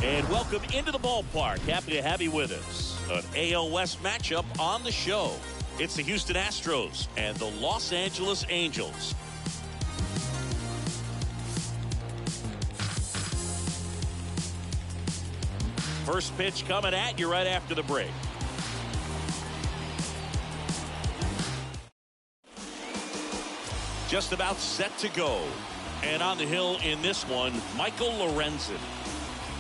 And welcome into the ballpark. Happy to have you with us. An AL West matchup on the show. It's the Houston Astros and the Los Angeles Angels. First pitch coming at you right after the break. Just about set to go. And on the hill in this one, Michael Lorenzen.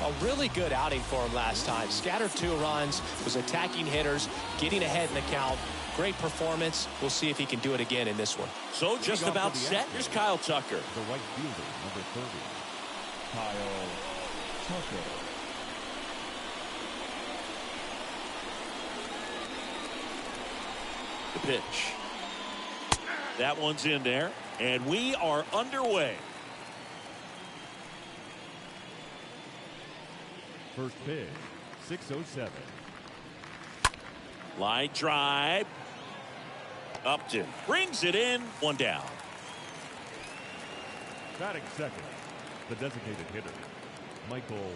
A really good outing for him last time. Scattered 2 runs, was attacking hitters, getting ahead in the count. Great performance. We'll see if he can do it again in this one. So just about set. Here's Kyle Tucker. The right fielder, number 30, Kyle Tucker. The pitch. That one's in there, and we are underway. First pitch, 6:07. Line drive. Upton brings it in. 1 down. Batting second, the designated hitter, Michael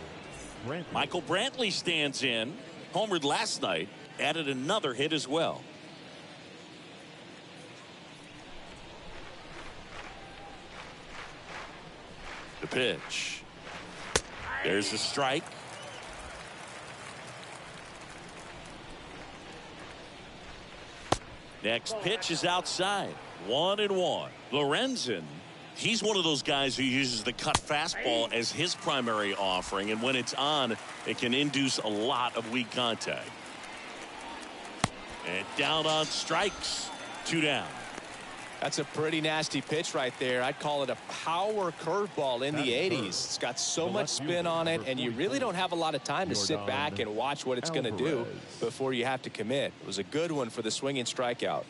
Brantley. Michael Brantley stands in. Homered last night. Added another hit as well. The pitch. There's the strike. Next pitch is outside. 1-1. Lorenzen, he's one of those guys who uses the cut fastball as his primary offering, and when it's on, it can induce a lot of weak contact. And down on strikes. 2 down. That's a pretty nasty pitch right there. I'd call it a power curveball in the 80s. It's got so much spin on it, and you really don't have a lot of time to sit back and watch what it's going to do before you have to commit. It was a good one for the swinging strikeout.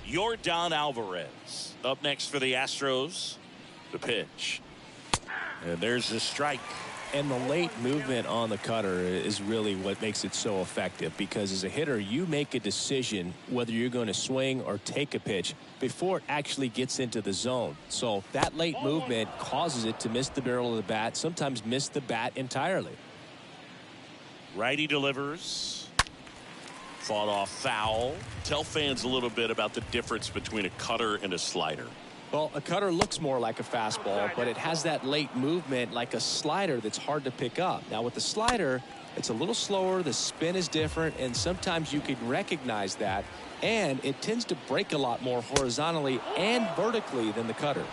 Yordan Alvarez up next for the Astros. The pitch. And there's the strike. And the late movement on the cutter is really what makes it so effective, because as a hitter, you make a decision whether you're going to swing or take a pitch before it actually gets into the zone. So that late movement causes it to miss the barrel of the bat, sometimes miss the bat entirely. Righty delivers. Fought off foul. Tell fans a little bit about the difference between a cutter and a slider. Well, a cutter looks more like a fastball, but it has that late movement like a slider that's hard to pick up. Now with the slider, it's a little slower, the spin is different, and sometimes you can recognize that, and it tends to break a lot more horizontally and vertically than the cutter.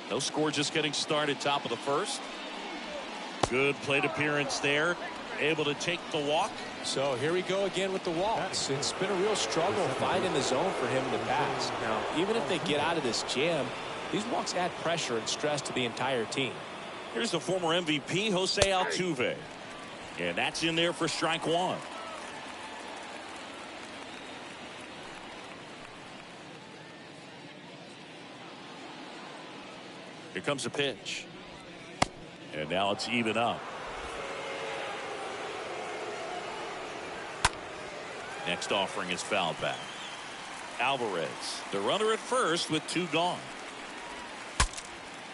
No score, just getting started. Top of the first. Good plate appearance there. Able to take the walk. So here we go again with the walks. It's been a real struggle finding the zone for him to pass. Now, even if they get out of this jam, these walks add pressure and stress to the entire team. Here's the former MVP, Jose Altuve. And that's in there for strike 1. Here comes the pitch. And now it's even up. Next offering is fouled back. Alvarez, the runner at first with 2 gone.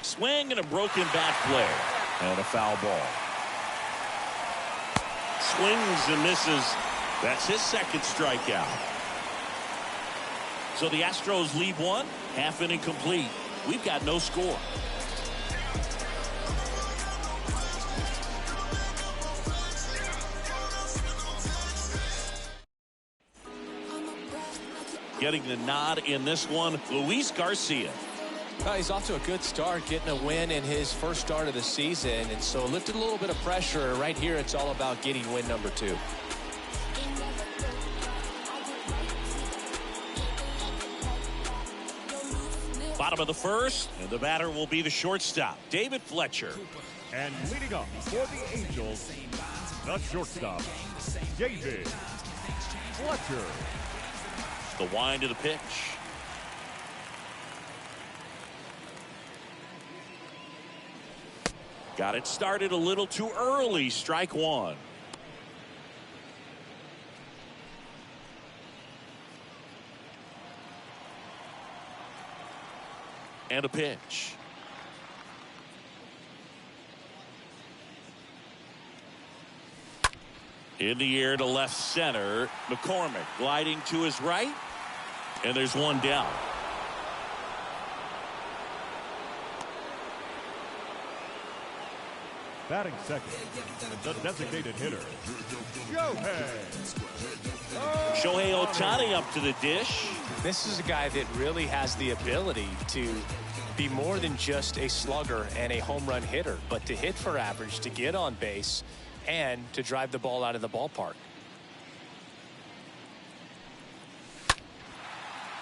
Swing and a broken bat play. And a foul ball. Swings and misses. That's his second strikeout. So the Astros lead 1. Half inning complete. We've got no score. Getting the nod in this one, Luis Garcia. Well, he's off to a good start, getting a win in his first start of the season, and so lifted a little bit of pressure. Right here, it's all about getting win number 2. Bottom of the first, and the batter will be the shortstop, David Fletcher. And leading up for the Angels, the shortstop, David Fletcher. The wind of the pitch. Got it started a little too early. Strike 1. And a pitch. In the air to left center. McCormick gliding to his right. And there's one down. Batting second, the designated hitter, Shohei Ohtani up to the dish. This is a guy that really has the ability to be more than just a slugger and a home run hitter, but to hit for average, to get on base, and to drive the ball out of the ballpark.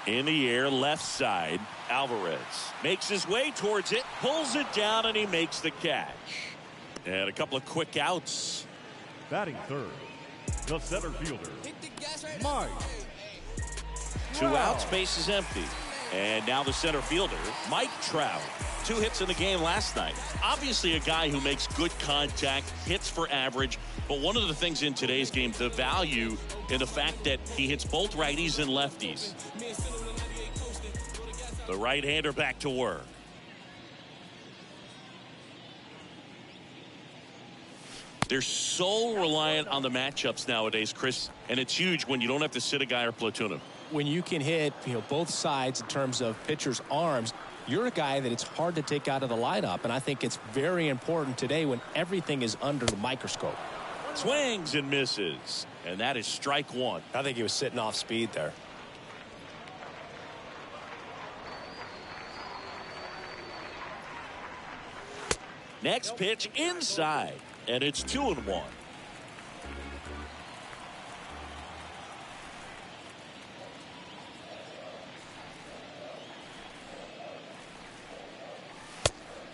In the air, left side. Alvarez makes his way towards it, pulls it down, and he makes the catch. And a couple of quick outs. batting third, the center fielder, Mike. 2 outs, base is empty. And now the center fielder, Mike Trout. 2 hits in the game last night. Obviously a guy who makes good contact, hits for average. But one of the things in today's game, the value in the fact that he hits both righties and lefties. The right-hander back to work. They're so reliant on the matchups nowadays, Chris, and it's huge when you don't have to sit a guy or platoon him. When you can hit, both sides in terms of pitchers' arms, you're a guy that it's hard to take out of the lineup, and I think it's very important today when everything is under the microscope. Swings and misses, and that is strike 1. I think he was sitting off speed there. Next pitch inside, and it's 2-1.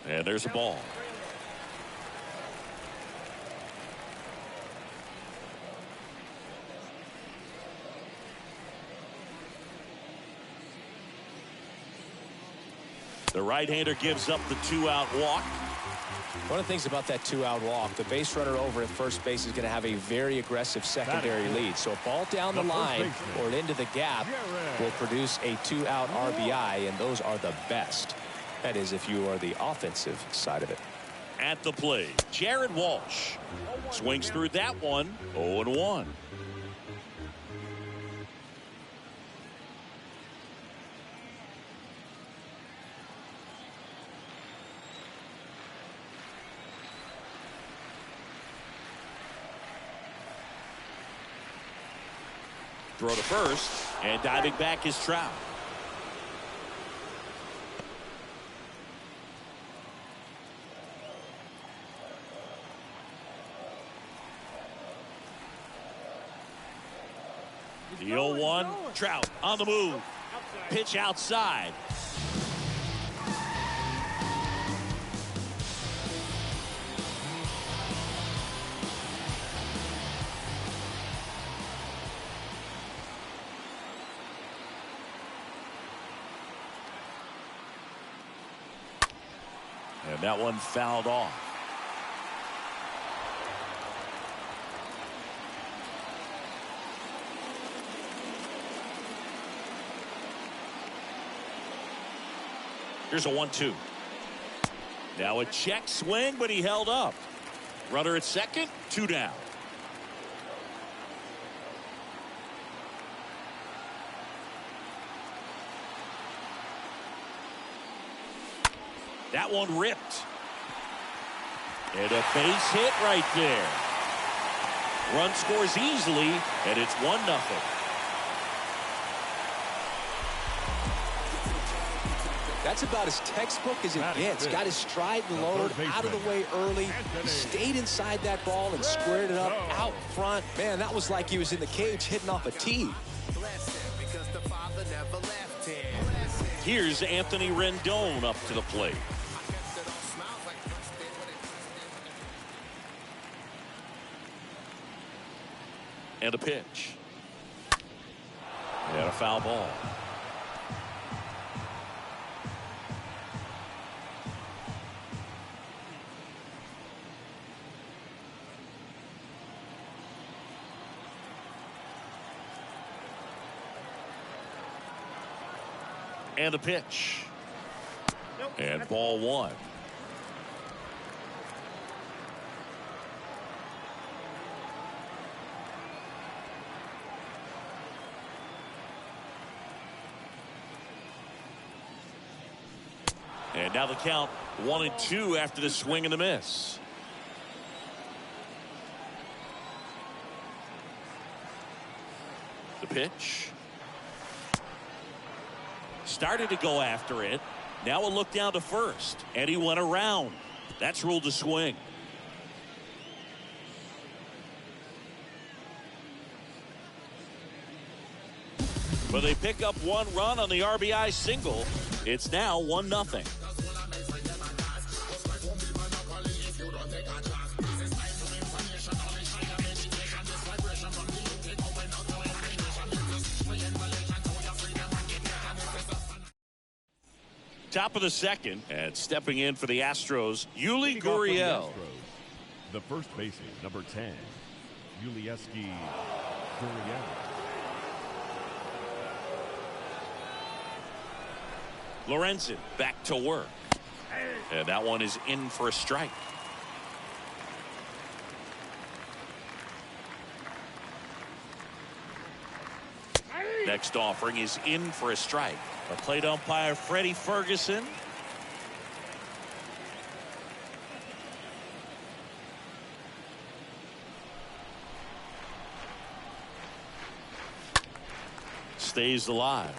And there's a ball. The right-hander gives up the 2-out walk. One of the things about that 2-out walk, the base runner over at first base is going to have a very aggressive secondary lead. So a ball down the line or into the gap will produce a 2-out RBI, and those are the best. That is, if you are the offensive side of it. At the plate, Jared Walsh swings through that one. 0-1. Throw to first, and diving back is Trout. The 0-1, Trout on the move. Pitch outside. And that one fouled off. Here's a 1-2. Now a check swing, but he held up. Runner at second, 2 down. That one ripped. And a base hit right there. Run scores easily, and it's 1-0. That's about as textbook as it gets. Got his stride and load out of the way early. He stayed inside that ball and squared it up out front. Man, that was like he was in the cage hitting off a tee. Here's Anthony Rendon up to the plate. And a pitch. And a foul ball. And a pitch. And ball one. And now the count 1-2 after the swing and the miss. The pitch. Started to go after it. Now a look down to first. And he went around. That's ruled a swing. But they pick up one run on the RBI single. It's now 1-0. Top of the second, and stepping in for the Astros, Yuli Gurriel. The first baseman, number 10, Yulieski Gurriel. Lorenzen back to work. And that one is in for a strike. Next offering is in for a strike. A plate umpire, Freddie Ferguson. Stays alive.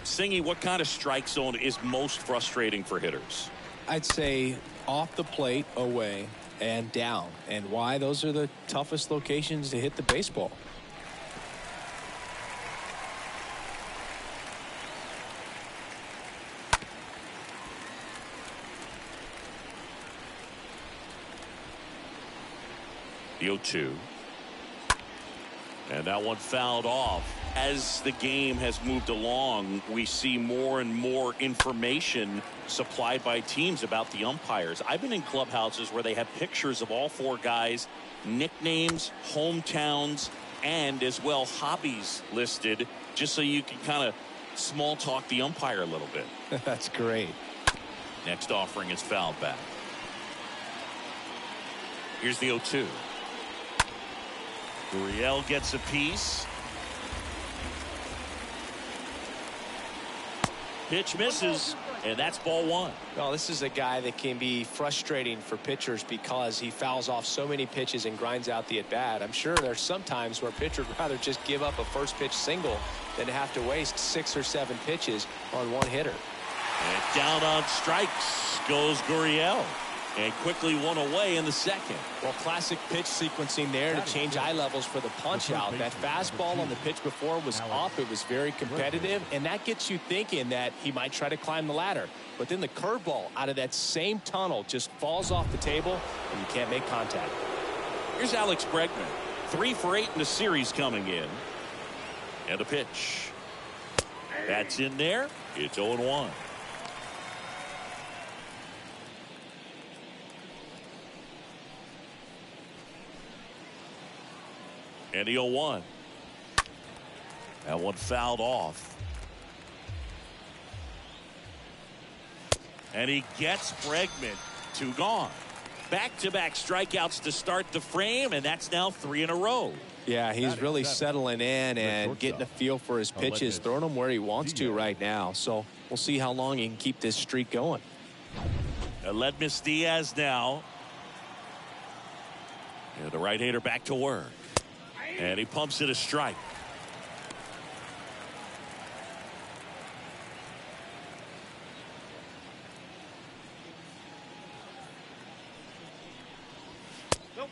Singy, what kind of strike zone is most frustrating for hitters? I'd say off the plate, away, and down. And why? Those are the toughest locations to hit the baseball. The 0-2. And that one fouled off. As the game has moved along, we see more and more information supplied by teams about the umpires. I've been in clubhouses where they have pictures of all four guys, nicknames, hometowns, and as well hobbies listed, just so you can kind of small talk the umpire a little bit. That's great. Next offering is fouled back. Here's the 0-2. Gurriel gets a piece. Pitch misses, and that's ball one. Well, this is a guy that can be frustrating for pitchers because he fouls off so many pitches and grinds out the at-bat. I'm sure there's some times where pitchers would rather just give up a first pitch single than to have to waste 6 or 7 pitches on one hitter. And down on strikes goes Gurriel. And quickly one away in the second. Well, classic pitch sequencing there to change eye levels for the punch out. That fastball on the pitch before was up. It was very competitive, and that gets you thinking that he might try to climb the ladder. But then the curveball out of that same tunnel just falls off the table, and you can't make contact. Here's Alex Bregman. 3 for 8 in the series coming in. And the pitch. That's in there. It's 0-1. And the 0-1. That one fouled off. And he gets Bregman. 2 gone. Back-to-back strikeouts to start the frame, and that's now 3 in a row. Yeah, he's really settling in and getting a feel for his pitches, throwing them where he wants to right now. So we'll see how long he can keep this streak going. Aledmys Diaz now. And the right-hander back to work. And he pumps it a strike.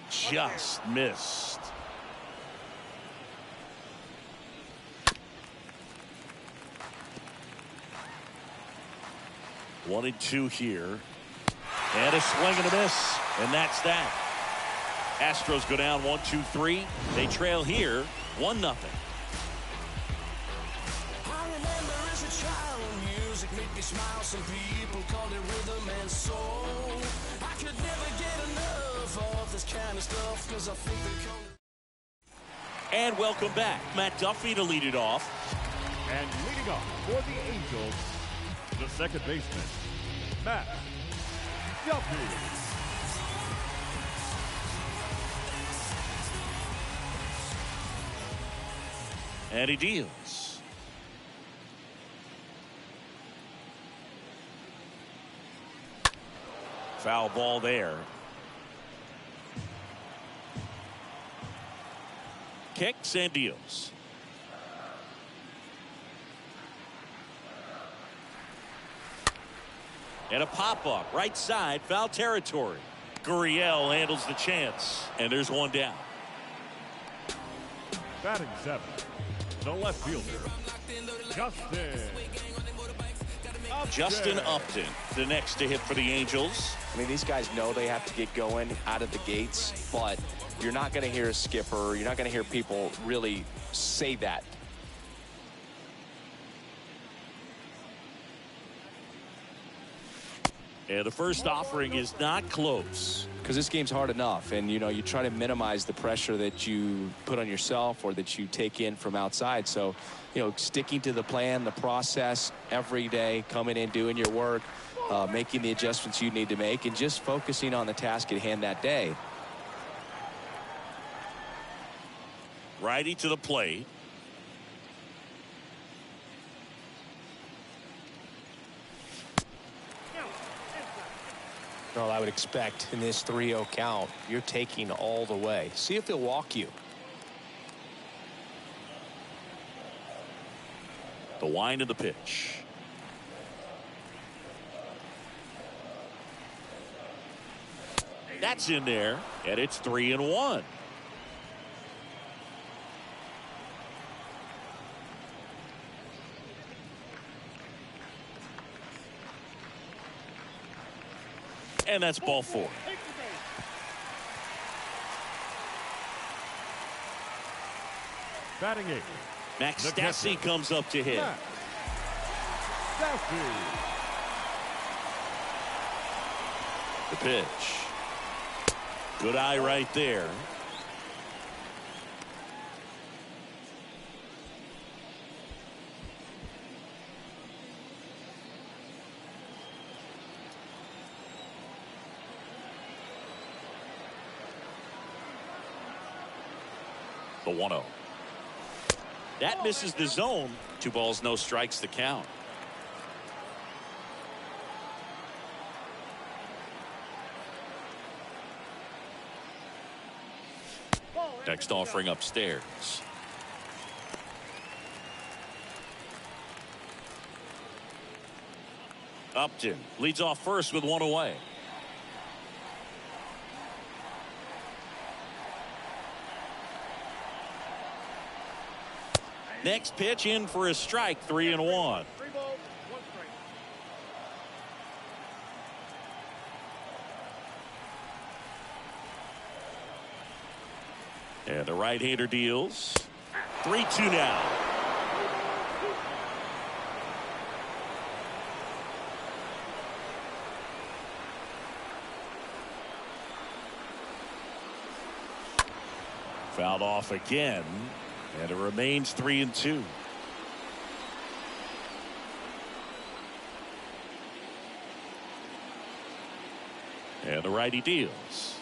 Just missed. One and two here. And a swing and a miss. And that's that. Astros go down 1-2-3. They trail here 1-0. I remember as a child, music made me smile. Some people called it rhythm and soul. I could never get enough of this kind of stuff because I think they call it. And welcome back. Matt Duffy to lead it off. And leading off for the Angels, the second baseman, Matt Duffy. And he deals. Foul ball there. Kicks and deals. And a pop-up, right side, foul territory. Gurriel handles the chance, and there's one down. Batting seventh, the left fielder, Justin Upton, the next to hit for the Angels. I mean, these guys know they have to get going out of the gates, but you're not going to hear a skipper. You're not going to hear people really say that. And the first offering is not close. Because this game's hard enough, and you try to minimize the pressure that you put on yourself or that you take in from outside. So, sticking to the plan, the process every day, coming in, doing your work, making the adjustments you need to make, and just focusing on the task at hand that day. Righty to the plate. Well, I would expect in this 3-0 count, you're taking all the way. See if he'll walk you. The wind of the pitch. That's in there, and it's 3-1. And that's ball 4. batting eighth, Max the Stassi catcher, comes up to hit. Matt Stassi. The pitch. Good eye right there. The 1-0. That misses the zone. 2 balls, no strikes, the count. Next offering upstairs. Upton leads off first with 1 away. Next pitch in for a strike, 3-1. 3 balls, 1 strike. And the right-hander deals. 3-2 now. Fouled off again. And it remains 3-2. And the righty deals.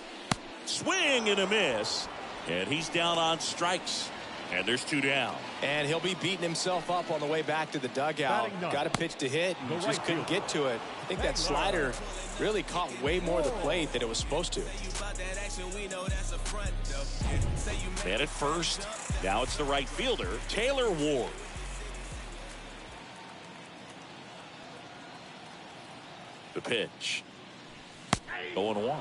Swing and a miss. And he's down on strikes. And there's 2 down. And he'll be beating himself up on the way back to the dugout. Got a pitch to hit and just couldn't get to it. I think that slider really caught way more of the plate than it was supposed to. Man at first. Now it's the right fielder, Taylor Ward. The pitch. 0-1.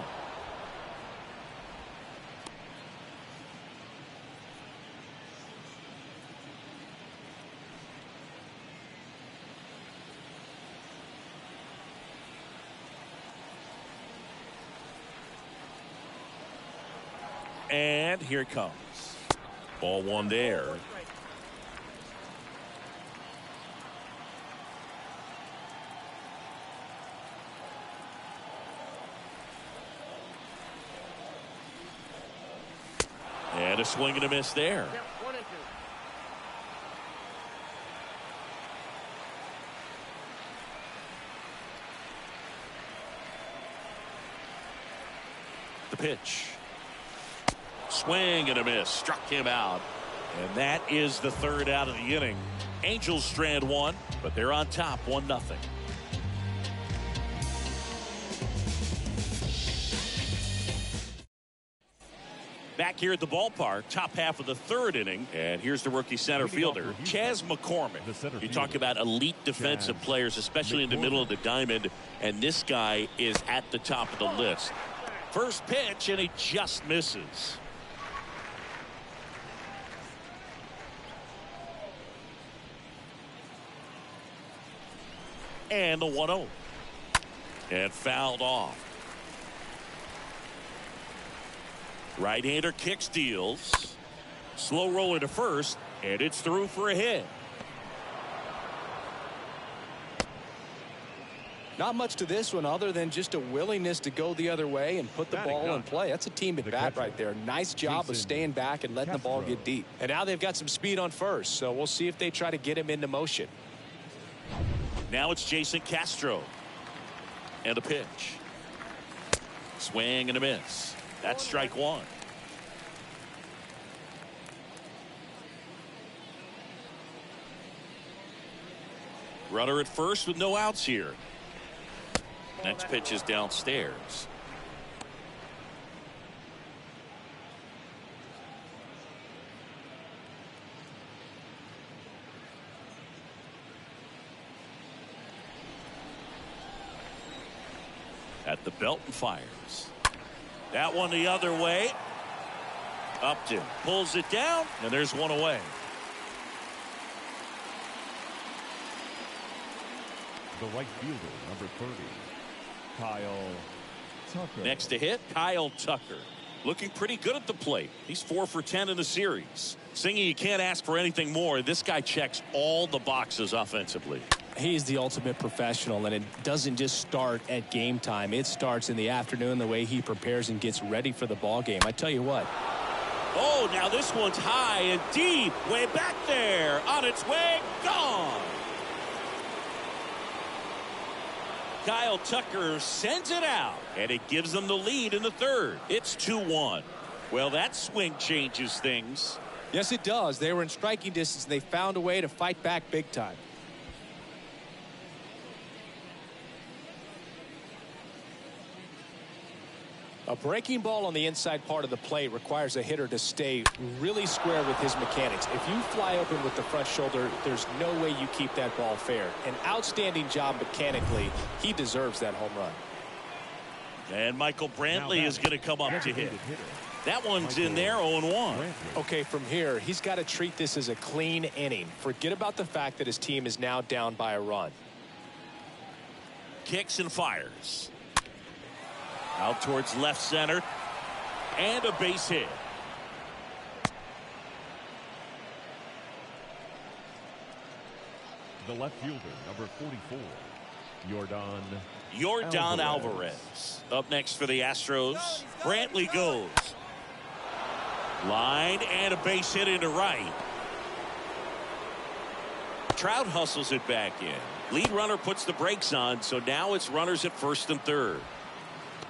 And here it comes. Ball 1 there. And a swing and a miss there. The pitch. Swing and a miss. Struck him out. And that is the third out of the inning. Angels strand one, but they're on top 1-0. Back here at the ballpark, top half of the third inning, and here's the rookie center fielder, Chas McCormick. You talk about elite defensive players, especially in the middle of the diamond, and this guy is at the top of the list. First pitch, and he just misses. And the 1-0. And fouled off. Right-hander kicks, deals. Slow roller to first, and it's through for a hit. Not much to this one other than just a willingness to go the other way and put the ball in play. That's a team at bat right there. Nice job of staying back and letting the ball get deep. And now they've got some speed on first, so we'll see if they try to get him into motion. Now it's Jason Castro. And a pitch. Swing and a miss. That's strike one. Runner at first with no outs here. Next pitch is downstairs. At the belt and fires. That one the other way. Upton pulls it down, and there's one away. The right fielder, number 30, Kyle Tucker. Next to hit, Kyle Tucker. Looking pretty good at the plate. He's 4 for 10 in the series. Singy, you can't ask for anything more. This guy checks all the boxes offensively. He's the ultimate professional, and it doesn't just start at game time. It starts in the afternoon, the way he prepares and gets ready for the ball game. I tell you what. Oh, now this one's high and deep. Way back there. On its way. Gone. Kyle Tucker sends it out, and it gives them the lead in the third. It's 2-1. Well, that swing changes things. Yes, it does. They were in striking distance, and they found a way to fight back big time. A breaking ball on the inside part of the plate requires a hitter to stay really square with his mechanics. If you fly open with the front shoulder, there's no way you keep that ball fair. An outstanding job mechanically. He deserves that home run. And Michael Brantley is going to come up to hit. That one's in there, 0-1. Okay, from here, he's got to treat this as a clean inning. Forget about the fact that his team is now down by a run. Kicks and fires. Out towards left center. And a base hit. The left fielder, number 44, Yordan Alvarez. Up next for the Astros. Brantley goes. Line and a base hit into right. Trout hustles it back in. Lead runner puts the brakes on, so now it's runners at first and third.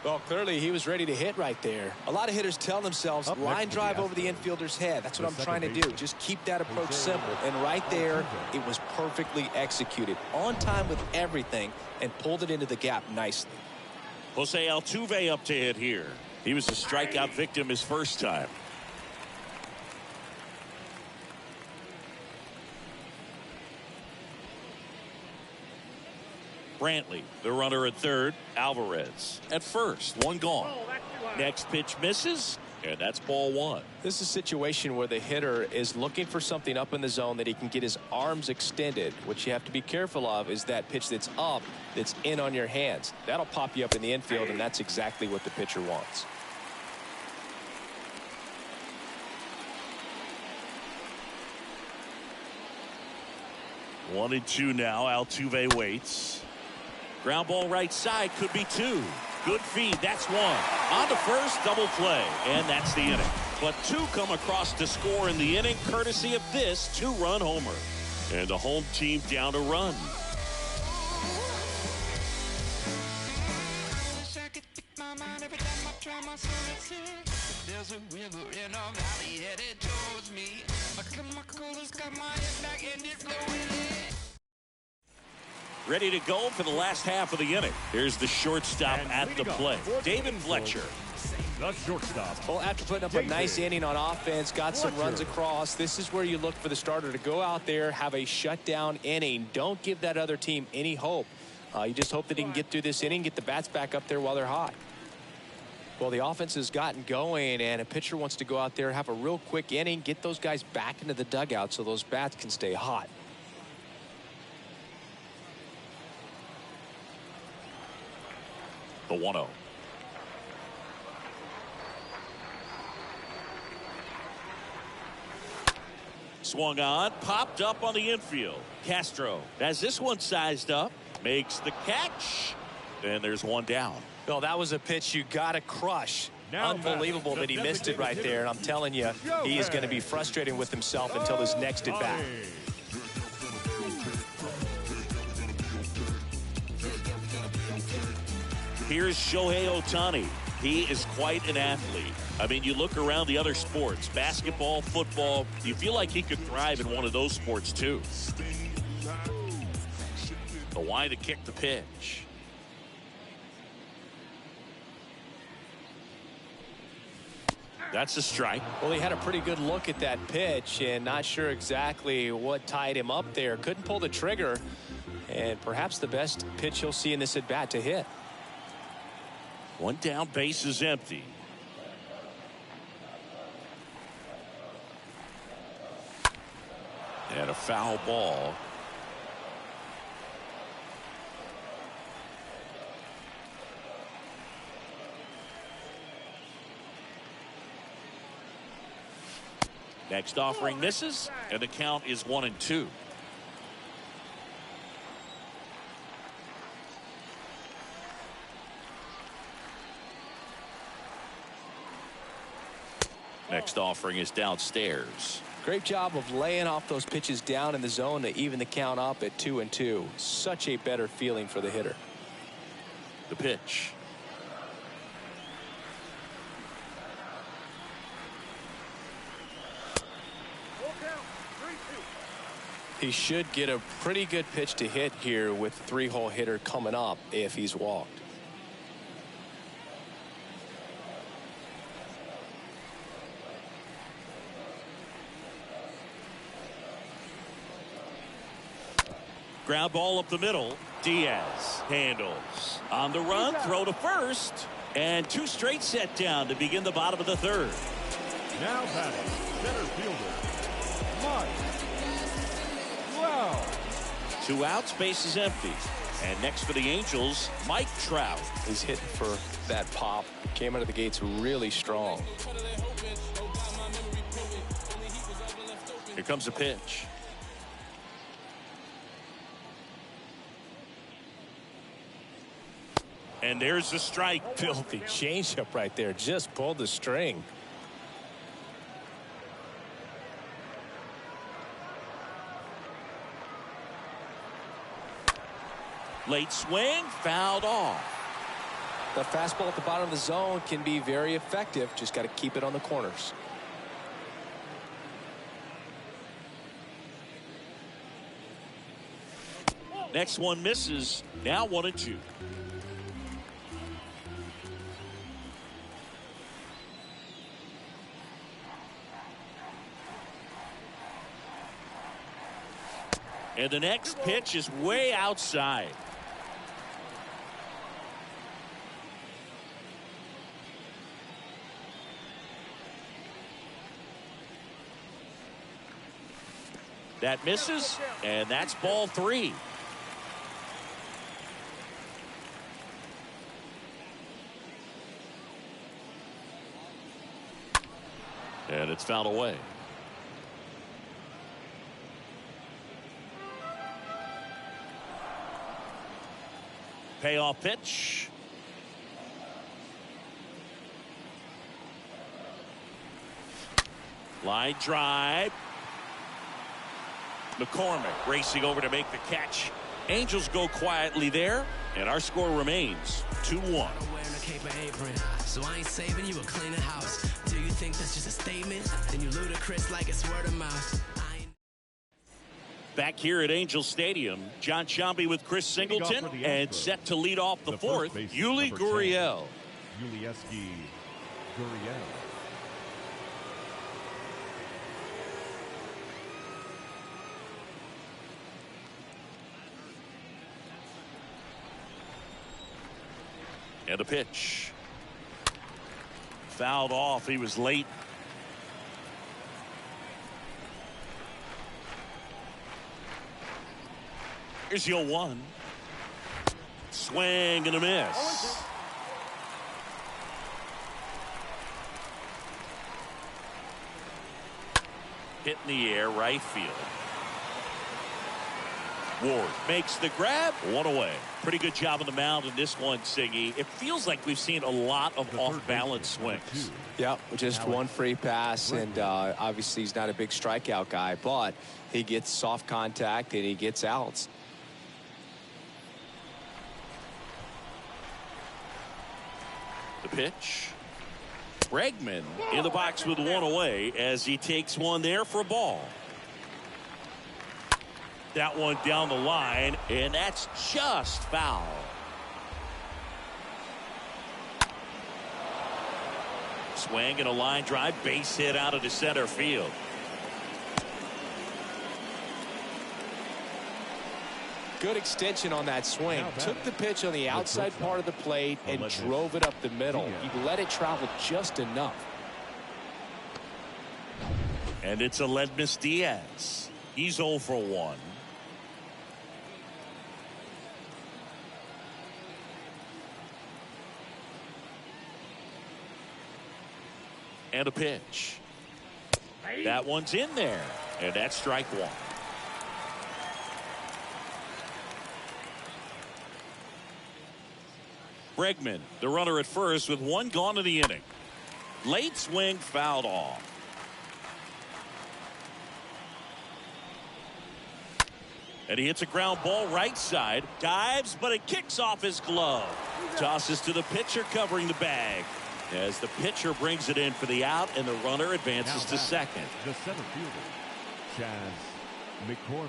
Well, clearly he was ready to hit right there. A lot of hitters tell themselves, line drive over the infielder's head. That's what I'm trying to do. Just keep that approach simple. And right there, it was perfectly executed. On time with everything, and pulled it into the gap nicely. Jose Altuve up to hit here. He was a strikeout victim his first time. Brantley, the runner at third. Alvarez at first. One gone. Next pitch misses, and that's ball one. This is a situation where the hitter is looking for something up in the zone that he can get his arms extended. What you have to be careful of is that pitch that's up, that's in on your hands. That'll pop you up in the infield, and that's exactly what the pitcher wants. One and two now. Altuve waits. Ground ball right side, could be two. Good feed, that's one. On to first, double play, and that's the inning. But two come across to score in the inning, courtesy of this two-run homer. And the home team down to run. Ready to go for the last half of the inning. Here's the shortstop at the plate, David Fletcher. The shortstop. Well, after putting up a nice inning on offense, got some runs across, this is where you look for the starter to go out there, have a shutdown inning. Don't give that other team any hope. You just hope that he can get through this inning, get the bats back up there while they're hot. Well, the offense has gotten going, and a pitcher wants to go out there, have a real quick inning, get those guys back into the dugout so those bats can stay hot. The 1-0. Swung on, popped up on the infield. Castro has this one sized up, makes the catch. Then there's one down. No, that was a pitch you got to crush. Now Unbelievable that he missed it right there. And I'm telling you, he is going to be frustrated with himself until his next at bat. Here's Shohei Ohtani. He is quite an athlete. I mean, you look around the other sports, basketball, football, you feel like he could thrive in one of those sports too. The wide to kick the pitch. That's a strike. Well, he had a pretty good look at that pitch and not sure exactly what tied him up there. Couldn't pull the trigger, and perhaps the best pitch he'll see in this at bat to hit. One down, base is empty. And a foul ball. Next offering misses, and the count is 1-2. Next offering is downstairs. Great job of laying off those pitches down in the zone to even the count up at 2-2. Such a better feeling for the hitter. The pitch. He should get a pretty good pitch to hit here with the three-hole hitter coming up if he's walked. Ground ball up the middle. Diaz handles. On the run, throw to first. And two straight set down to begin the bottom of the third. Now batting, center fielder, Mike. Wow. 2 outs, base is empty. And next for the Angels, Mike Trout. He's hitting for that pop. Came out of the gates really strong. Here comes the pitch. And there's the strike. Filthy changeup right there. Just pulled the string. Late swing, fouled off. The fastball at the bottom of the zone can be very effective. Just got to keep it on the corners. Next one misses. Now 1-2. And the next pitch is way outside. That misses, and that's ball 3. And it's fouled away. Payoff pitch. Line drive. McCormick racing over to make the catch. Angels go quietly there, and our score remains 2-1. So I ain't saving you a cleaner house. Do you think that's just a statement? Then you ludicrous like it's word of mouth. Back here at Angel Stadium, John Sciambi with Chris Singleton, and set to lead off the fourth, Yuli Gurriel. Yulieski Gurriel. And a pitch. Fouled off. He was late. Here's the 0-1. Swing and a miss. Hit in the air, right field. Ward makes the grab, one away. Pretty good job on the mound in this one, Siggy. It feels like we've seen a lot of off-balance swings. Yeah, just one free pass, and obviously he's not a big strikeout guy, but he gets soft contact and he gets outs. The pitch. Bregman in the box with one away as he takes one there for a ball. That one down the line, and that's just foul. Swing and a line drive, base hit out of the center field. Good extension on that swing. Took the pitch on the outside part of the plate and drove it up the middle. He let it travel just enough. And it's Aledmys Diaz. He's 0 for 1. And a pitch. That one's in there. And that's strike one. Bregman, the runner at first with one gone in the inning. Late swing fouled off. And he hits a ground ball right side. Dives, but it kicks off his glove. Tosses to the pitcher covering the bag. As the pitcher brings it in for the out, and the runner advances to second. The center fielder, Chas McCormick.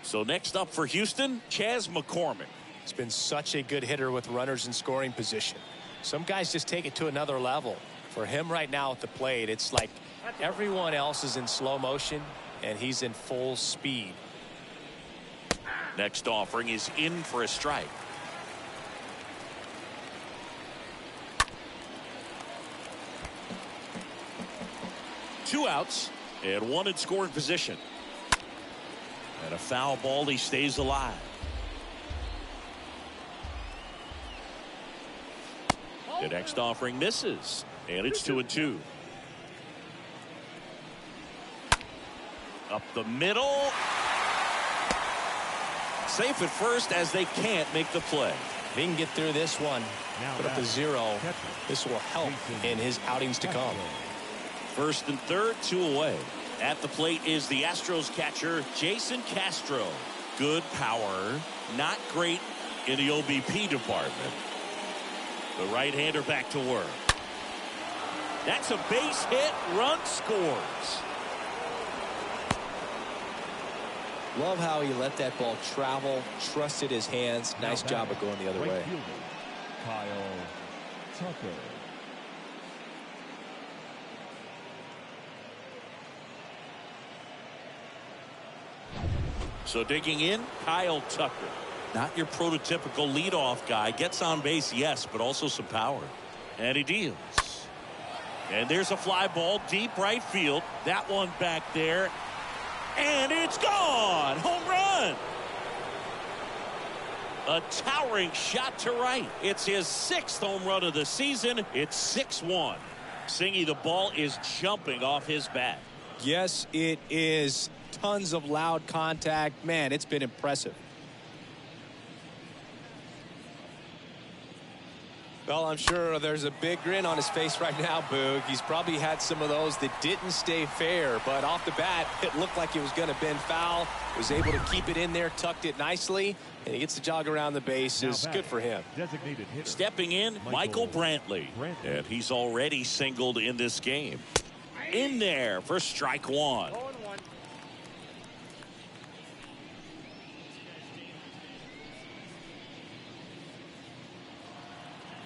So next up for Houston, Chas McCormick. He's been such a good hitter with runners in scoring position. Some guys just take it to another level. For him right now at the plate, it's like everyone else is in slow motion, and he's in full speed. Next offering is in for a strike. Two outs and one in scoring position. And a foul ball, he stays alive. The next offering misses, and it's 2-2. Up the middle. Safe at first as they can't make the play. If he can get through this one, put up a 0, this will help in his outings to come. First and third, 2 away. At the plate is the Astros catcher, Jason Castro. Good power, not great in the OBP department. The right-hander back to work. That's a base hit, run scores. Love how he let that ball travel, trusted his hands. Nice job of going the other way. Kyle Tucker. So digging in, Kyle Tucker. Not your prototypical leadoff guy. Gets on base, yes, but also some power. And he deals. And there's a fly ball deep right field. That one back there. And it's gone. Home run. A towering shot to right. It's his 6th home run of the season. It's 6-1. Singy, the ball is jumping off his bat. Yes, it is. Tons of loud contact. Man, it's been impressive. Well, I'm sure there's a big grin on his face right now, Boog. He's probably had some of those that didn't stay fair, but off the bat, it looked like it was going to bend foul. Was able to keep it in there, tucked it nicely, and he gets the jog around the bases. Good for him. Designated hitter. Stepping in, Michael Brantley. And he's already singled in this game. in there for strike one.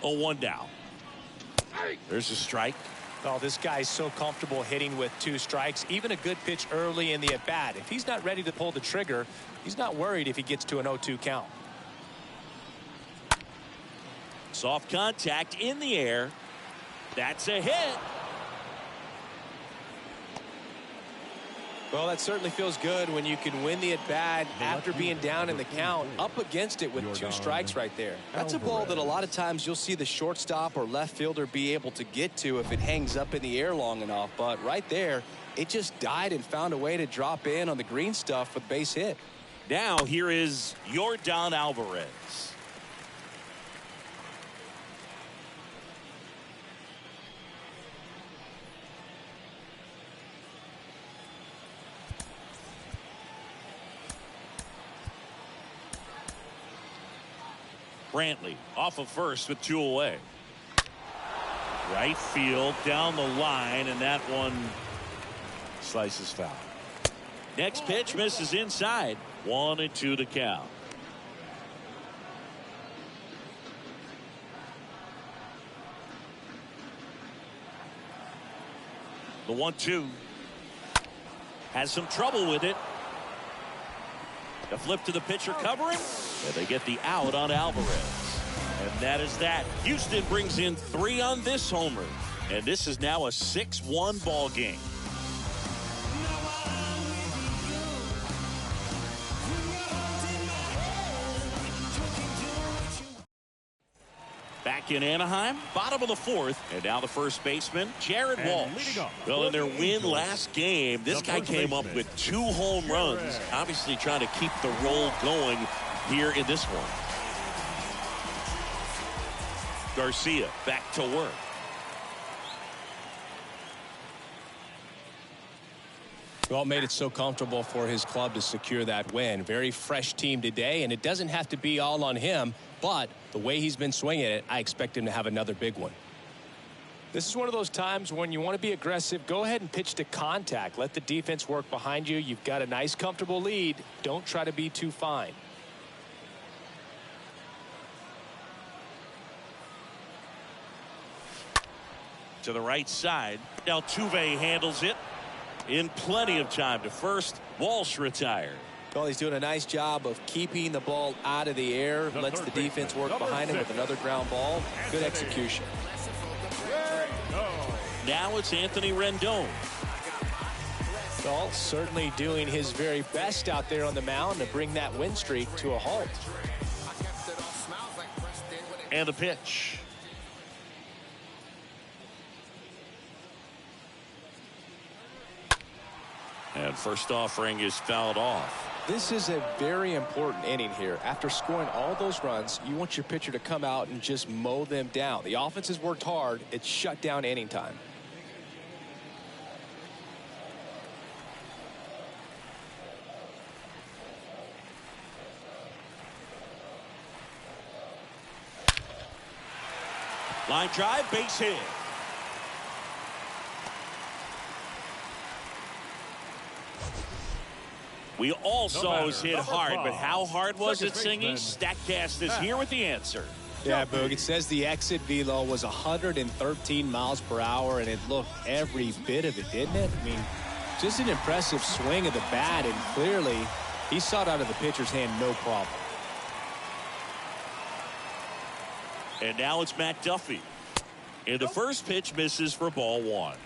Oh, 1 down. There's a strike. Oh, this guy's so comfortable hitting with 2 strikes. Even a good pitch early in the at-bat. If he's not ready to pull the trigger, he's not worried if he gets to an 0-2 count. Soft contact in the air. That's a hit. Well, that certainly feels good when you can win the at-bat after being down in the count, up against it with 2 strikes right there. That's a ball that a lot of times you'll see the shortstop or left fielder be able to get to if it hangs up in the air long enough. But right there, it just died and found a way to drop in on the green stuff with base hit. Now here is Yordan Alvarez. Brantley off of first with 2 away. Right field down the line, and that one slices foul. Next pitch misses inside. 1-2 to count. The 1-2 has some trouble with it. The flip to the pitcher covering, and they get the out on Alvarez. And that is that. Houston brings in 3 on this homer, and this is now a 6-1 ball game. Back in Anaheim, bottom of the 4th, and now the first baseman, Jared Walsh. Well, in their win last game, this guy came up with 2 home runs, obviously trying to keep the roll going here in this one. Garcia back to work. Well, it made it so comfortable for his club to secure that win. Very fresh team today, and it doesn't have to be all on him, but the way he's been swinging it, I expect him to have another big one. This is one of those times when you want to be aggressive. Go ahead and pitch to contact. Let the defense work behind you. You've got a nice, comfortable lead. Don't try to be too fine. To the right side. Now Altuve handles it in plenty of time to first. Walsh retired. Well, he's doing a nice job of keeping the ball out of the air. Lets the defense work behind him with another ground ball. Good execution. Now it's Anthony Rendon. Well, certainly doing his very best out there on the mound to bring that win streak to a halt. And the pitch. And first offering is fouled off. This is a very important inning here. After scoring all those runs, you want your pitcher to come out and just mow them down. The offense has worked hard. It's shut down inning time. Line drive, base hit. We all saw it was hit hard, but how hard was it, Singy? StatCast is here with the answer. Yeah, Boog, it says the exit velo was 113 miles per hour, and it looked every bit of it, didn't it? I mean, just an impressive swing of the bat, and clearly he saw it out of the pitcher's hand no problem. And now it's Matt Duffy. And the first pitch misses for ball 1.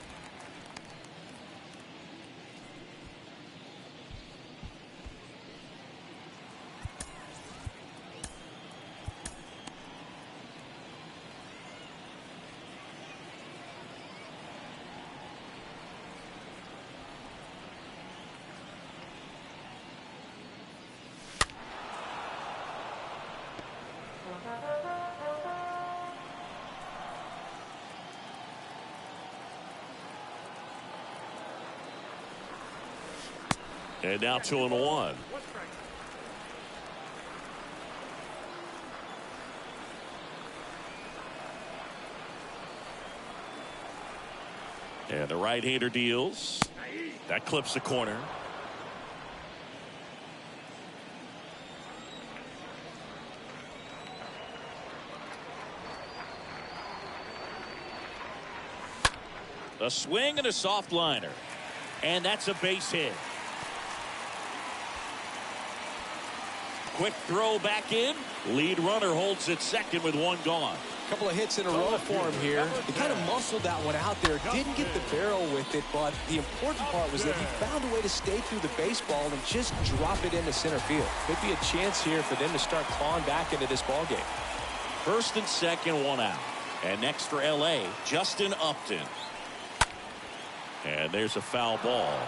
And now 2-1. And the right-hander deals. That clips the corner. A swing and a soft liner. And that's a base hit. Quick throw back in. Lead runner holds at second with one gone. A couple of hits in a row for him here. He kind of muscled that one out there. Didn't get the barrel with it, but the important part was that he found a way to stay through the baseball and just drop it into center field. Could be a chance here for them to start clawing back into this ball game. First and second, one out. And next for L.A., Justin Upton. And there's a foul ball.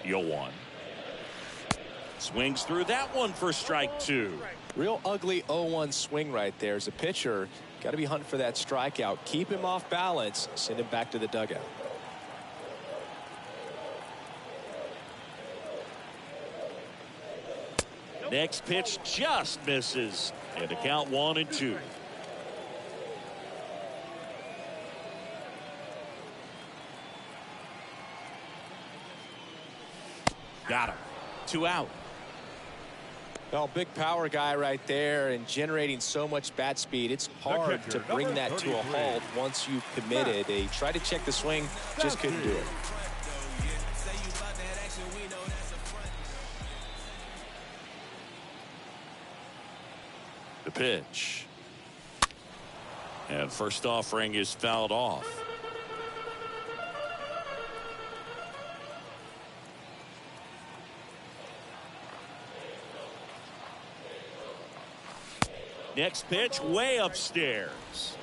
Yoan swings through that one for strike two. Real ugly 0-1 swing right there. As a pitcher, got to be hunting for that strikeout. Keep him off balance. Send him back to the dugout. Next pitch just misses. And the count 1-2. Got him. 2 out. Well, big power guy right there and generating so much bat speed. It's hard to bring that to a halt once you've committed. They tried to check the swing, just couldn't do it. The pitch. And first offering is fouled off. Next pitch way upstairs.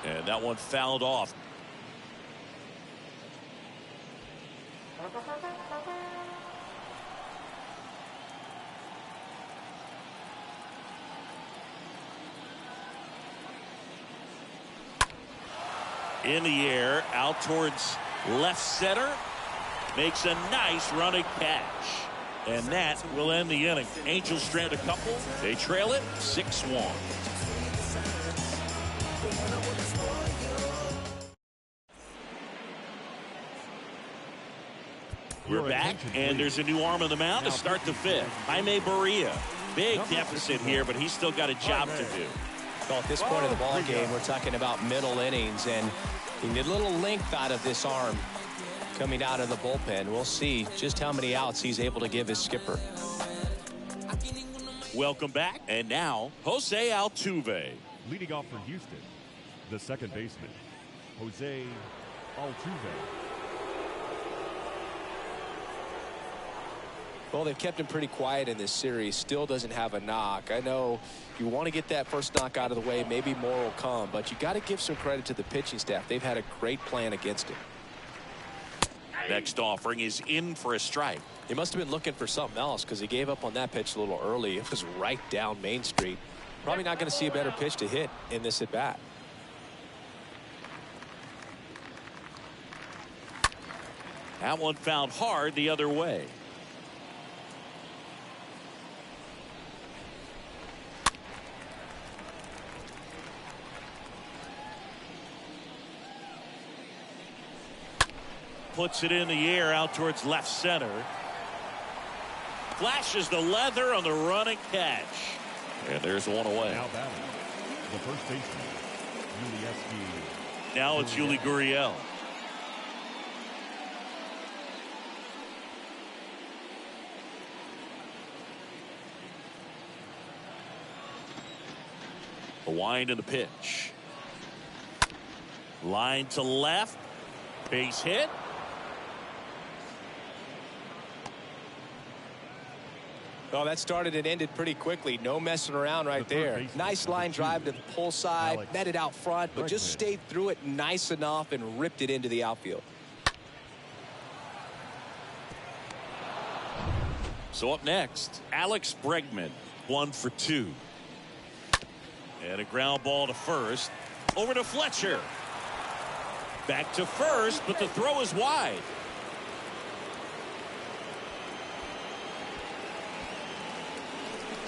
And that one fouled off. In the air, out towards left center. Makes a nice running catch. And that will end the inning. Angels strand a couple. They trail it 6-1. We're back, and there's a new arm on the mound to start the fifth. Jaime Barria. Big deficit here, but he's still got a job to do. Well, at this point of the ball game, we're talking about middle innings, and you get a little length out of this arm coming out of the bullpen. We'll see just how many outs he's able to give his skipper. Welcome back, and now Jose Altuve. Leading off for Houston, the second baseman, Jose Altuve. Well, they've kept him pretty quiet in this series. Still doesn't have a knock. I know you want to get that first knock out of the way. Maybe more will come, but you got to give some credit to the pitching staff. They've had a great plan against him. Next offering is in for a strike. He must have been looking for something else because he gave up on that pitch a little early. It was right down Main Street. Probably not going to see a better pitch to hit in this at bat. That one fouled hard the other way. Puts it in the air out towards left center. Flashes the leather on the running catch. And there's one away. Now batting, the first baseman, Yuli. Now it's Yuli Gurriel. The wind and the pitch. Line to left. Base hit. Oh, that started and ended pretty quickly. No messing around right there. Nice line drive to the pull side, met it out front, but just stayed through it nice enough and ripped it into the outfield. So up next, Alex Bregman, 1 for 2. And a ground ball to first. Over to Fletcher. Back to first, but the throw is wide.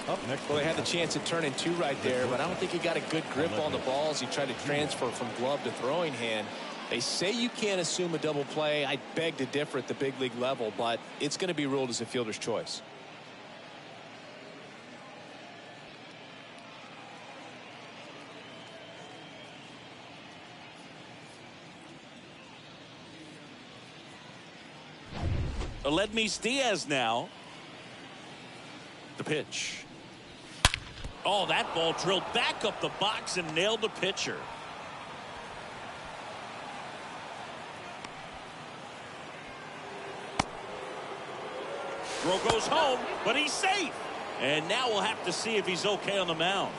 Up next, well, they had the chance at turning 2 right there, but I don't think he got a good grip on the balls. He tried to transfer from glove to throwing hand. They say you can't assume a double play. I beg to differ at the big league level, but it's going to be ruled as a fielder's choice. Aledmys Diaz now. The pitch. Oh, that ball drilled back up the box and nailed the pitcher. Throw goes home, but he's safe. And now we'll have to see if he's okay on the mound.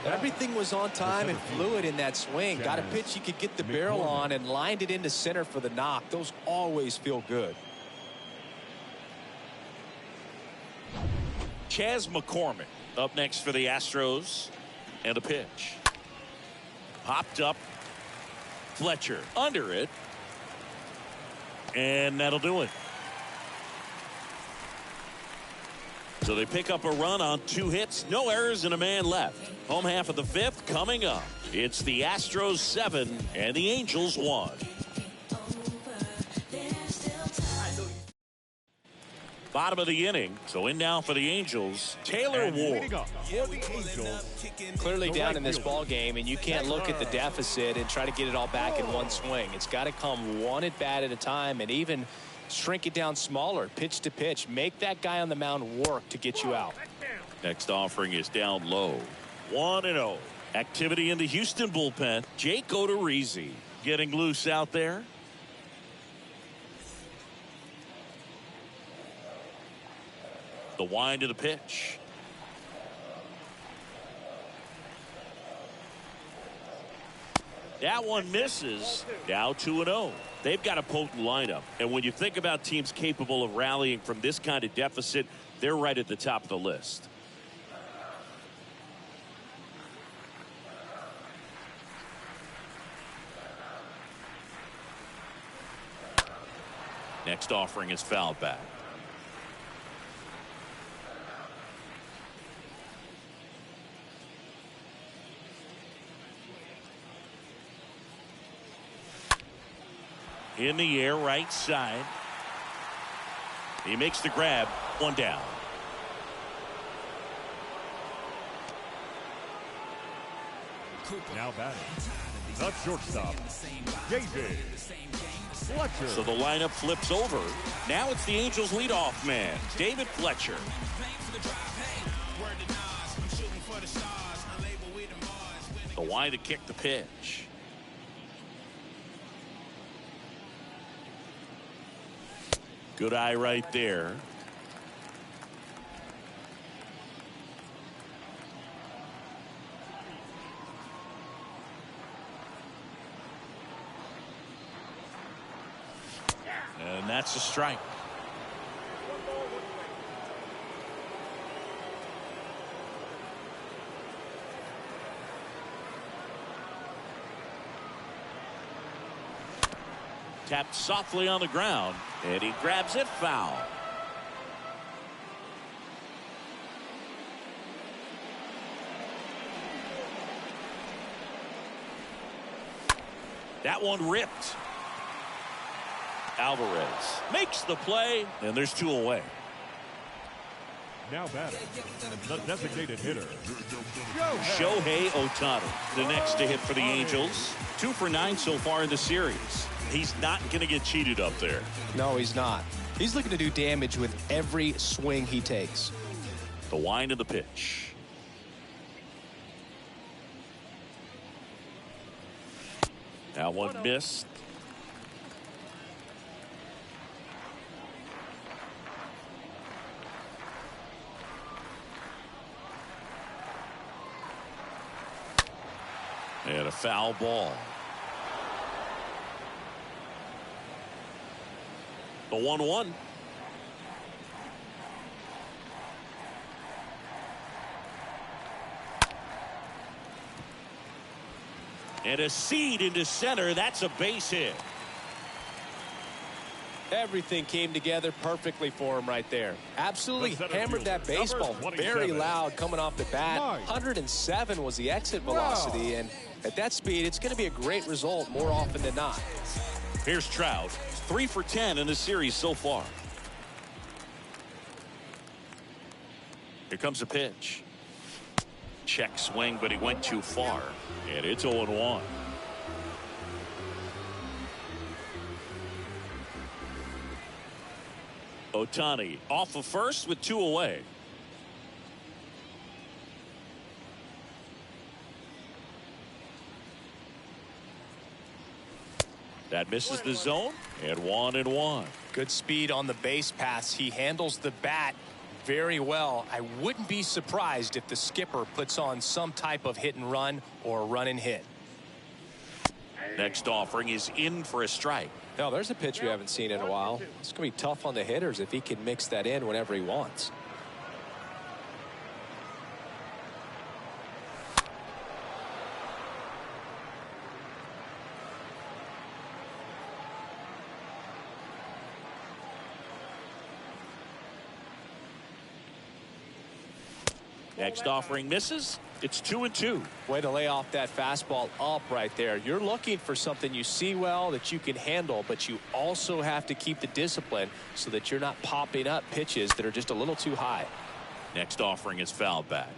Everything was on time and fluid in that swing. Got a pitch he could get the barrel on and lined it into center for the knock. Those always feel good. Chas McCormick up next for the Astros. And a pitch. Popped up. Fletcher under it. And that'll do it. So they pick up a run on 2 hits, no errors, and a man left. Home half of the 5th coming up. It's the Astros 7 and the Angels 1. Bottom of the inning, so in now for the Angels, Taylor Ward. Clearly down in this ball game, and you can't look at the deficit and try to get it all back in one swing. It's got to come one at bat at a time, and even shrink it down smaller, pitch to pitch. Make that guy on the mound work to get you out. Next offering is down low. 1-0. Activity in the Houston bullpen. Jake Odorizzi getting loose out there. The wind of the pitch. That one misses. Now 2-0. They've got a potent lineup. And when you think about teams capable of rallying from this kind of deficit, they're right at the top of the list. Next offering is fouled back. In the air, right side. He makes the grab. 1 down. Now batting, the shortstop, David Fletcher. So the lineup flips over. Now it's the Angels leadoff man, David Fletcher. The wide to kick the pitch. Good eye right there. And that's a strike. Tapped softly on the ground, and he grabs it foul. That one ripped. Alvarez makes the play, and there's 2 away. Now batting, the designated hitter, Shohei Ohtani, the next to hit for the Angels. 2 for 9 so far in the series. He's not going to get cheated up there. No, he's not. He's looking to do damage with every swing he takes. The wind of the pitch. That one missed. And a foul ball. The 1-1. And a seed into center. That's a base hit. Everything came together perfectly for him right there. Absolutely hammered that baseball. Very loud coming off the bat. 107 was the exit velocity, and at that speed, it's going to be a great result more often than not. Here's Trout, 3 for 10 in the series so far. Here comes a pitch. Check swing, but he went too far, and it's 0-1. Ohtani off of first with 2 away. That misses the zone, and 1-1. Good speed on the base pass. He handles the bat very well. I wouldn't be surprised if the skipper puts on some type of hit and run or run and hit. Next offering is in for a strike. Now, there's a pitch we haven't seen in a while. It's going to be tough on the hitters if he can mix that in whenever he wants. Next offering misses. It's 2-2. Way to lay off that fastball up right there. You're looking for something you see well that you can handle, but you also have to keep the discipline so that you're not popping up pitches that are just a little too high. Next offering is fouled back.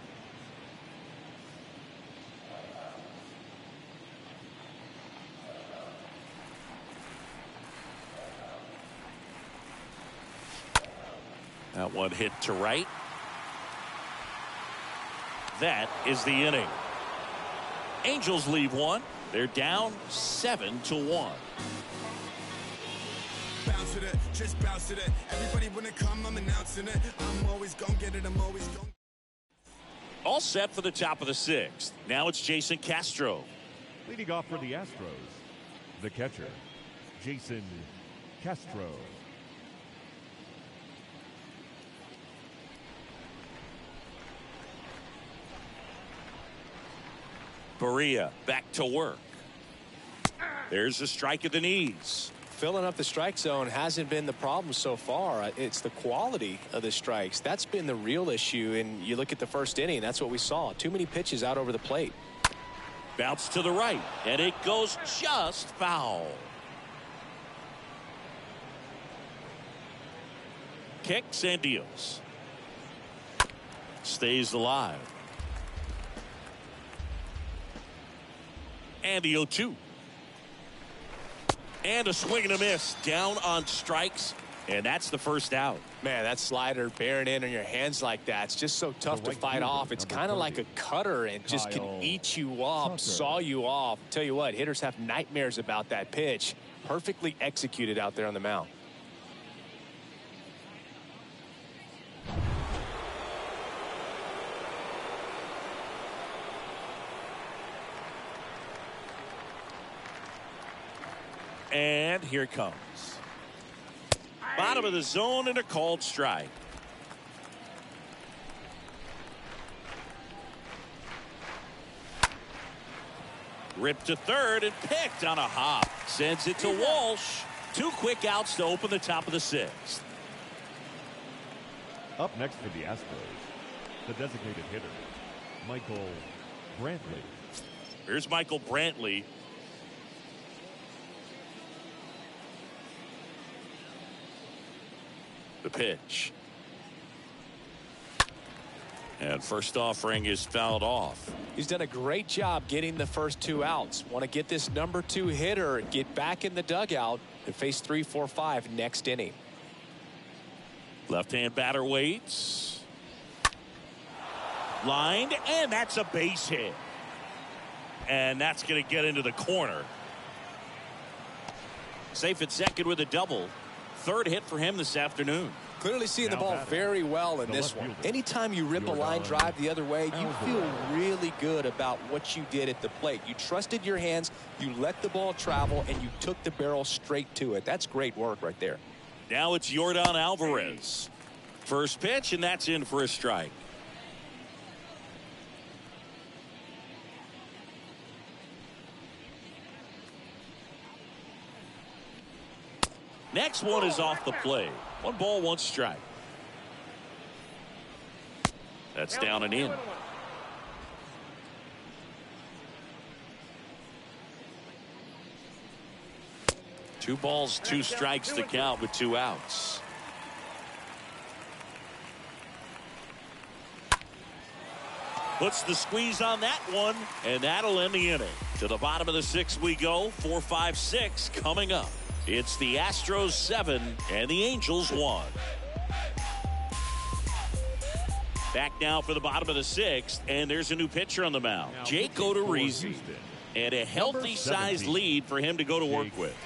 That one hit to right. That is the inning. Angels leave one. They're down 7-1. Bounce with it, just bounce with it. Everybody wanna come, I'm announcing it. I'm always gonna get it, I'm always gonna. All set for the top of the 6th. Now it's Jason Castro. Leading off for the Astros, the catcher, Jason Castro. Berea back to work. There's a strike at the knees. Filling up the strike zone hasn't been the problem so far. It's the quality of the strikes. That's been the real issue. And you look at the first inning, that's what we saw. Too many pitches out over the plate. Bounce to the right, and it goes just foul. Kicks and deals. Stays alive. And the 0-2. And a swing and a miss. Down on strikes. And that's the first out. Man, that slider bearing in on your hands like that, it's just so tough to fight off. It's kind of like a cutter and just can eat you up, saw you off. Tell you what, hitters have nightmares about that pitch. Perfectly executed out there on the mound. And here it comes. Bottom of the zone and a called strike. Ripped to third and picked on a hop. Sends it to Walsh. 2 quick outs to open the top of the 6th. Up next for the Astros, the designated hitter, Michael Brantley. Here's Michael Brantley. The pitch. And first offering is fouled off. He's done a great job getting the first 2 outs. Want to get this number 2 hitter, get back in the dugout, and face 3, 4, 5 next inning. Left-hand batter waits. Lined, and that's a base hit. And that's going to get into the corner. Safe at second with a double. 3rd hit for him this afternoon. Clearly seeing the ball very well in this one. Anytime you rip a line drive the other way, you feel really good about what you did at the plate. You trusted your hands, you let the ball travel, and you took the barrel straight to it. That's great work right there. Now it's Yordan Alvarez. First pitch, and that's in for a strike. Next one is off the plate. 1 ball, 1 strike. That's down and in. Two balls, 2 strikes to count with 2 outs. Puts the squeeze on that one, and that'll end the inning. To the bottom of the 6th we go. 4, 5, 6 coming up. It's the Astros 7 and the Angels 1. Back now for the bottom of the 6th, and there's a new pitcher on the mound. Jake Odorizzi. And a healthy-sized lead for him to go to work with.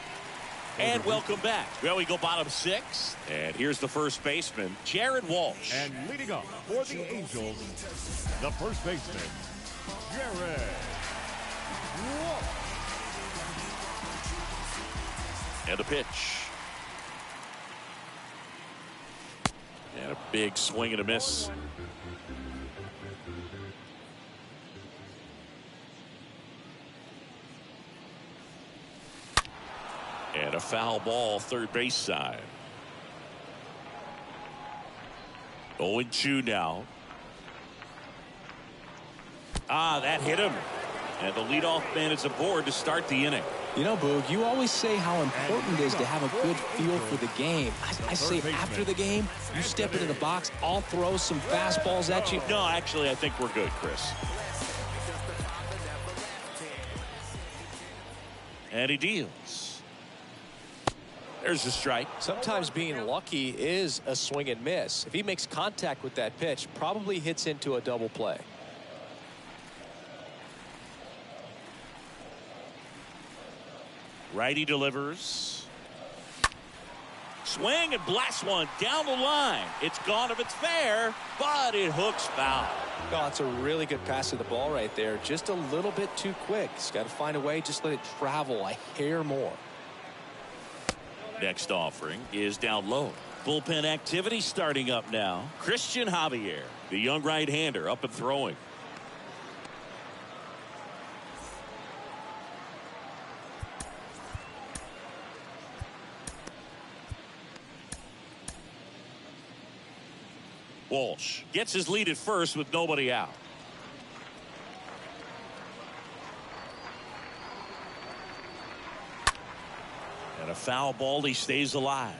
And welcome back. Well, we go bottom 6. And here's the first baseman, Jared Walsh. And leading up for the Angels, the first baseman, Jared Walsh. And a pitch. And a big swing and a miss. And a foul ball, third base side. 0-2 now. That hit him. And the leadoff man is aboard to start the inning. You know, Boog, you always say how important it is to have a good feel for the game. I say after the game, you step into the box, I'll throw some fastballs at you. No, actually, I think we're good, Chris. And he deals. There's a strike. Sometimes being lucky is a swing and miss. If he makes contact with that pitch, probably hits into a double play. Righty delivers. Swing and blast one down the line. It's gone if it's fair, but it hooks foul. Oh, it's a really good pass to the ball right there. Just a little bit too quick. He's got to find a way. Just let it travel a hair more. Next offering is down low. Bullpen activity starting up now. Christian Javier, the young right-hander, up and throwing. Walsh gets his lead at first with nobody out. And a foul ball, he stays alive.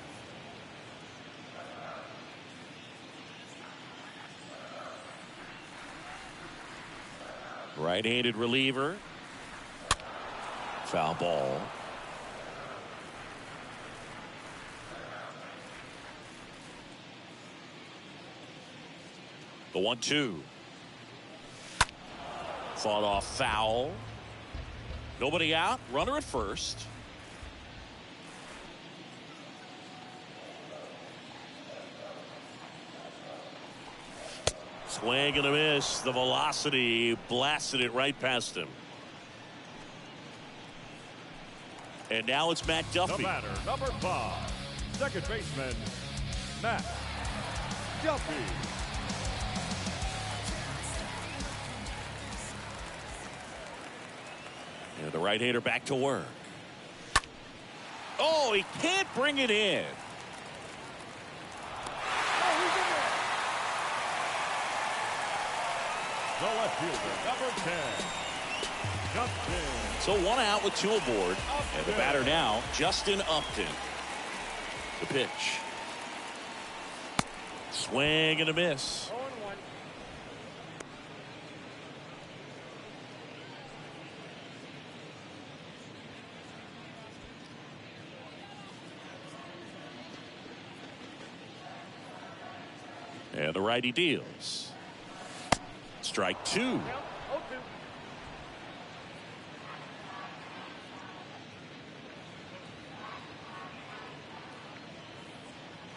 Right-handed reliever. Foul ball. The 1-2. Fought off foul. Nobody out. Runner at first. Swing and a miss. The velocity blasted it right past him. And now it's Matt Duffy. The batter, number 5, second baseman, Matt Duffy. And the right-hander back to work. Oh, he can't bring it in. The left fielder, number 10, Justin. So 1 out with 2 aboard. And the batter now, Justin Upton. The pitch. Swing and a miss. And the righty deals. Strike 2.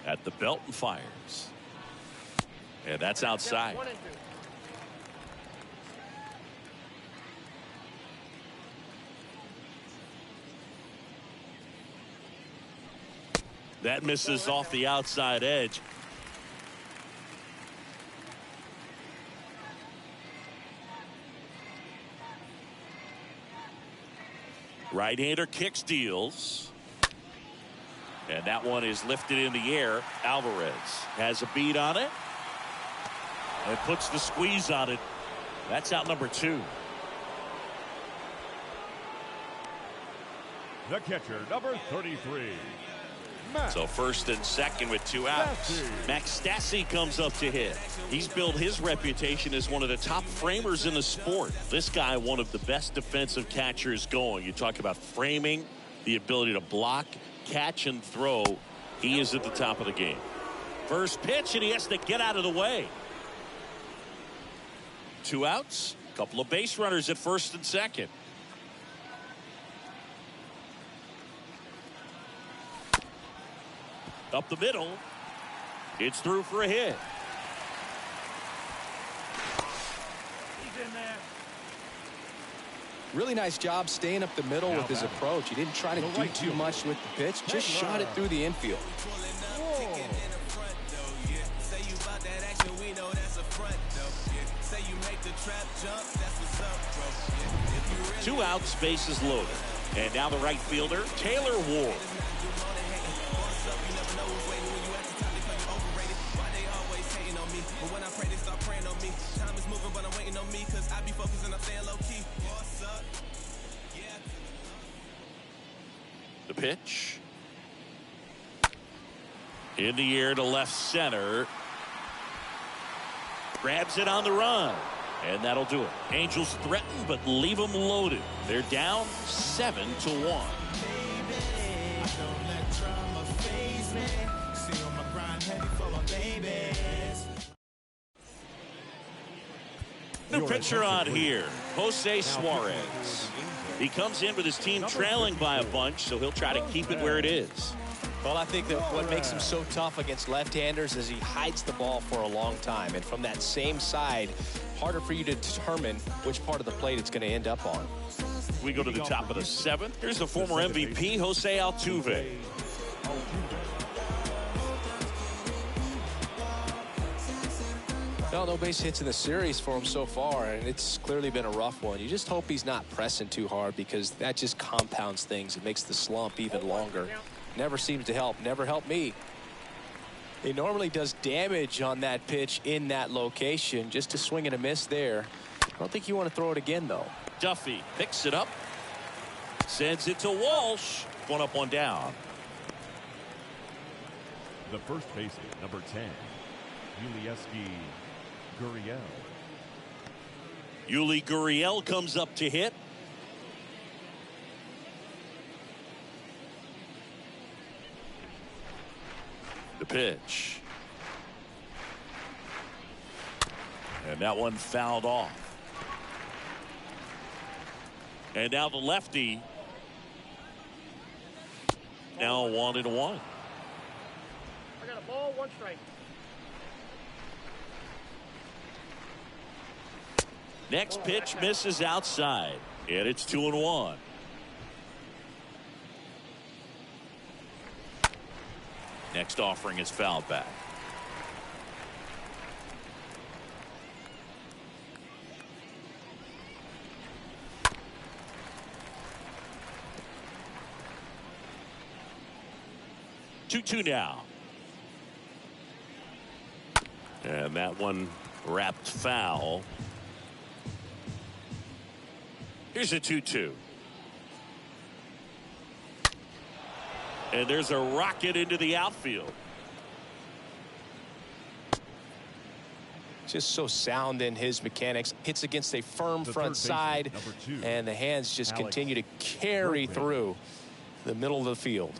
At the belt and fires. And that's outside. That misses off the outside edge. Right-hander kicks, deals. And that one is lifted in the air. Alvarez has a beat on it and puts the squeeze on it. That's out number 2. The catcher, number 33. So first and second with 2 outs. Max Stassi comes up to hit. He's built his reputation as one of the top framers in the sport. This guy, one of the best defensive catchers going. You talk about framing, the ability to block, catch, and throw. He is at the top of the game. First pitch, and he has to get out of the way. 2 outs, a couple of base runners at first and second. Up the middle. It's through for a hit. He's in there. Really nice job staying up the middle with his approach. He didn't try to do too much with the pitch. Just shot it through the infield. 2 outs, bases loaded. And now the right fielder, Taylor Ward. The pitch. In the air to left center. Grabs it on the run. And that'll do it. Angels threaten, but leave them loaded. They're down 7-1. New pitcher on here, Jose Suarez. He comes in with his team trailing by a bunch, so he'll try to keep it where it is. Well, I think that what makes him so tough against left-handers is he hides the ball for a long time. And from that same side, harder for you to determine which part of the plate it's going to end up on. We go to the top of the 7th. Here's the former MVP, Jose Altuve. Well, no base hits in the series for him so far, and it's clearly been a rough one. You just hope he's not pressing too hard, because that just compounds things. It makes the slump even longer. Never seems to help. Never helped me. He normally does damage on that pitch in that location. Just a swing and a miss there. I don't think you want to throw it again, though. Duffy picks it up. Sends it to Walsh. 1 up, 1 down. The first baseman, number 10, Yuli Gurriel. Yuli Gurriel comes up to hit. The pitch. And that one fouled off. And now the lefty. Now 1-1. I got a ball, 1 strike. Next pitch misses outside. And it's 2-1. Next offering is fouled back. Two now. And that one wrapped foul. Here's a 2-2. And there's a rocket into the outfield. Just so sound in his mechanics. Hits against a firm front side, and the hands just continue to carry through the middle of the field.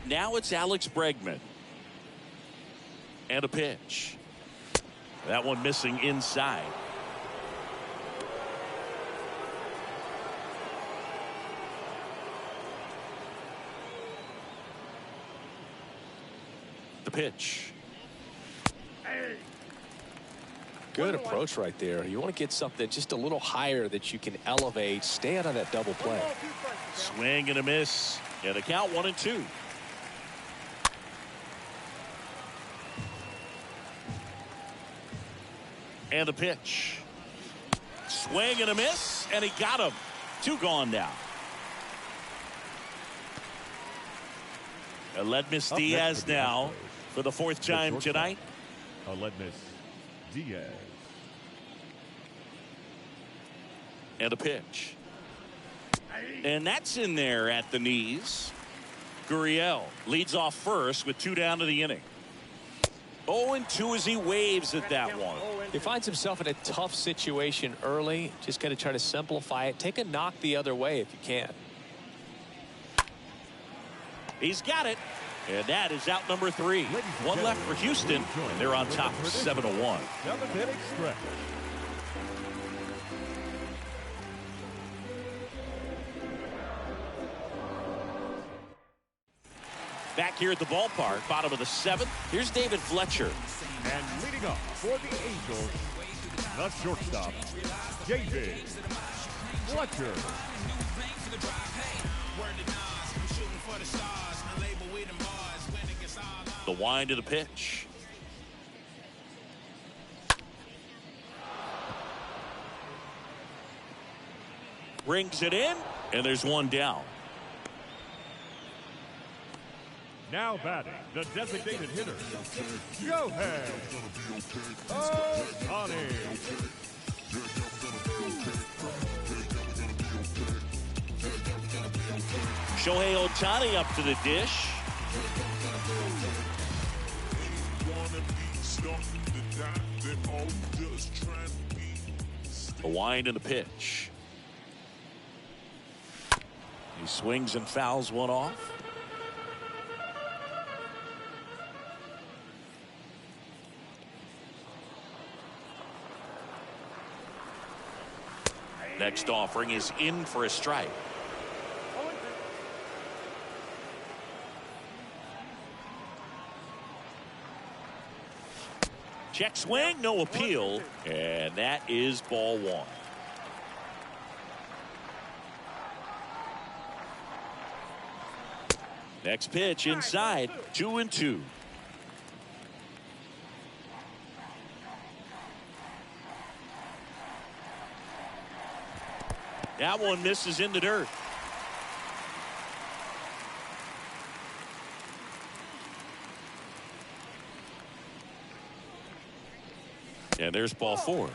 Now it's Alex Bregman. And a pitch. That one missing inside. The pitch. Good approach right there. You want to get something just a little higher that you can elevate. Stay out of that double play. Swing and a miss. Yeah, the count 1-2. And the pitch. Swing and a miss, and he got him. 2 gone now. Aledmys Diaz now for the fourth time tonight. Aledmys Diaz. And a pitch. And that's in there at the knees. Gurriel leads off first with 2 down to the inning. 0-2 as he waves at that one. He finds himself in a tough situation early. Just got to try to simplify it. Take a knock the other way if you can. He's got it. And that is out number 3. One left for Houston. And they're on top 7-1. 7-inning stretch. Back here at the ballpark, bottom of the 7th. Here's David Fletcher. And leading up for the Angels, the shortstop, David Fletcher. The wind of the pitch. Brings it in, and there's one down. Now batting, the designated hitter, Shohei Ohtani. Shohei Ohtani up to the dish. The wind and the pitch. He swings and fouls one off. Next offering is in for a strike. Check swing, no appeal, and that is ball 1. Next pitch inside, 2-2. That one misses in the dirt. And there's ball 4.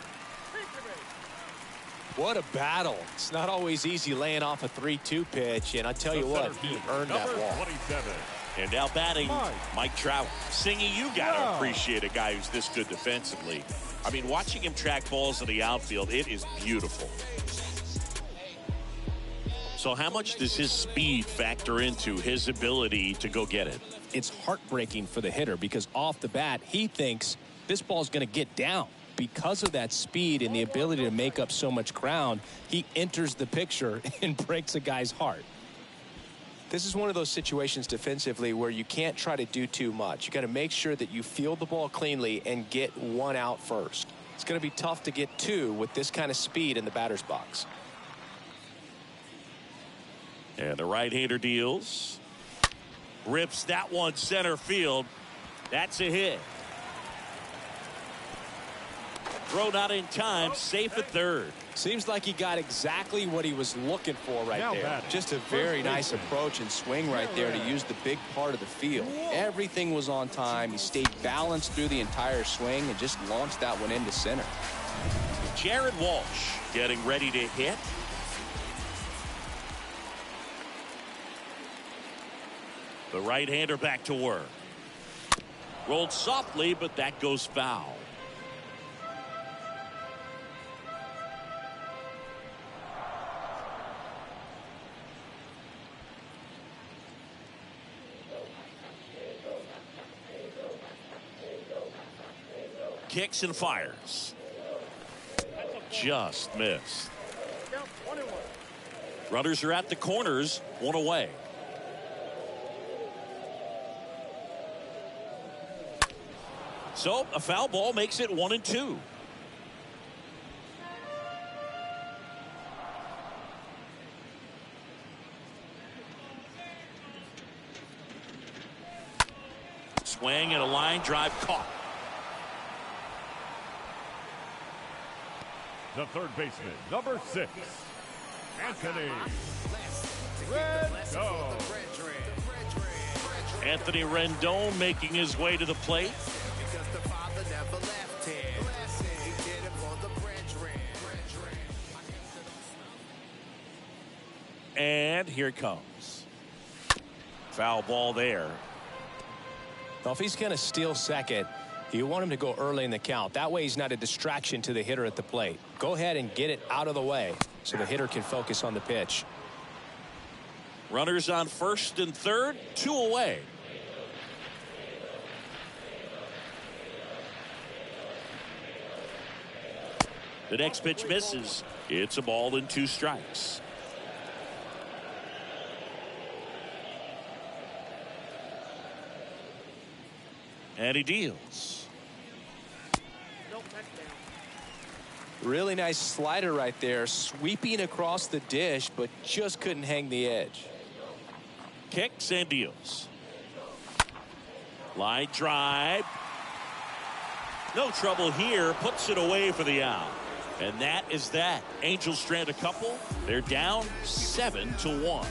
What a battle. It's not always easy laying off a 3-2 pitch, and I tell you what, he earned that ball. 27. And now batting, Mike Trout. Singy, you got to appreciate a guy who's this good defensively. I mean, watching him track balls in the outfield, it is beautiful. So how much does his speed factor into his ability to go get it? It's heartbreaking for the hitter because off the bat, he thinks this ball's going to get down. Because of that speed and the ability to make up so much ground, he enters the picture and breaks a guy's heart. This is one of those situations defensively where you can't try to do too much. You got to make sure that you field the ball cleanly and get one out first. It's going to be tough to get 2 with this kind of speed in the batter's box. And the right-hander deals. Rips that one center field. That's a hit. Throw not in time, safe at third. Seems like he got exactly what he was looking for right there. Just a very nice approach and swing right there to use the big part of the field. Everything was on time. He stayed balanced through the entire swing and just launched that one into center. Jared Walsh getting ready to hit. The right-hander back to work. Rolled softly, but that goes foul. Kicks and fires. Just missed. Runners are at the corners, 1 away. So a foul ball makes it 1-2. Swing and a line drive caught. The third baseman, number 6, Anthony Rizzo. Anthony Rendon making his way to the plate. And here it comes. Foul ball there. Well, if he's going to steal second, you want him to go early in the count. That way he's not a distraction to the hitter at the plate. Go ahead and get it out of the way so the hitter can focus on the pitch. Runners on first and third, 2 away. The next pitch misses. It's a ball and 2 strikes. And he deals. Really nice slider right there, sweeping across the dish, but just couldn't hang the edge. Kicks and deals. Line drive. No trouble here. Puts it away for the out. And that is that. Angels strand a couple. They're down 7-1.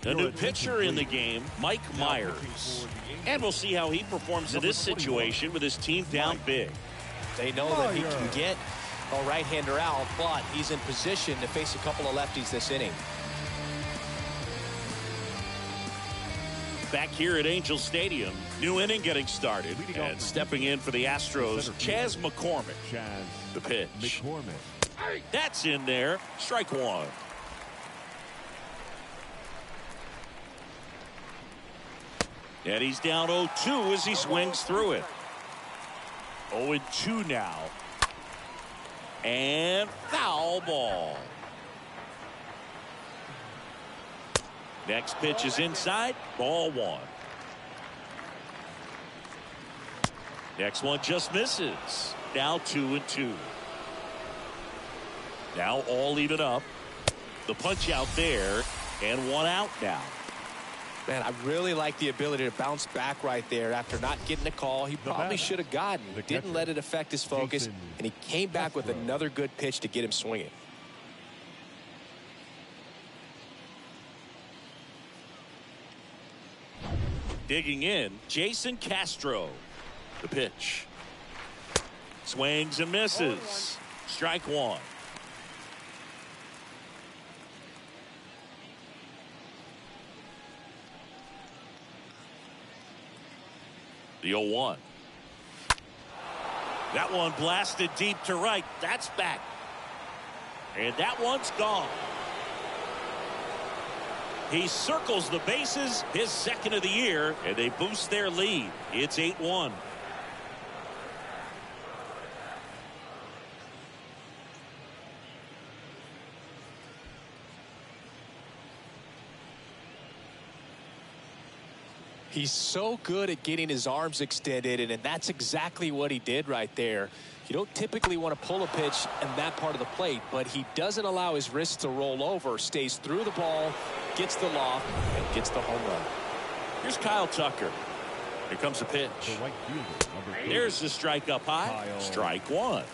A new pitcher in the game, Mike Myers. And we'll see how he performs in this situation with his team down big. They know that he can get a right-hander out, but he's in position to face a couple of lefties this inning. Back here at Angel Stadium, new inning getting started. And stepping in for the Astros, Chas McCormick. The pitch. That's in there. Strike 1. And he's down 0-2 as he swings through it. 0-2 now. And foul ball. Next pitch is inside. Ball 1. Next one just misses. Now 2-2. Now all even up. The punch out there. And 1 out now. Man, I really like the ability to bounce back right there after not getting a call he probably should have gotten. Didn't let it affect his focus, and he came back with another good pitch to get him swinging. Digging in, Jason Castro. The pitch. Swings and misses. Strike 1. The 0-1. That one blasted deep to right. That's back. And that one's gone. He circles the bases, his second of the year, and they boost their lead. It's 8-1. He's so good at getting his arms extended, and that's exactly what he did right there. You don't typically want to pull a pitch in that part of the plate, but he doesn't allow his wrists to roll over, stays through the ball, gets the loft, and gets the home run. Here's Kyle Tucker. Here comes the pitch. There's the strike up high. Strike 1.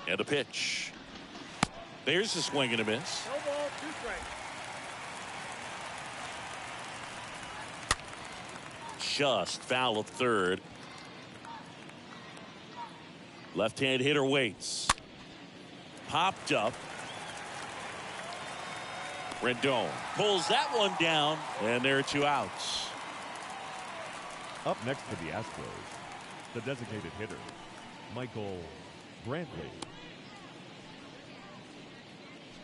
And a pitch. There's the swing and a miss. No ball, 2 strikes. Just foul of third. Left-hand hitter waits. Popped up. Rendon pulls that one down, and there are 2 outs. Up next for the Astros, the designated hitter, Michael Brantley.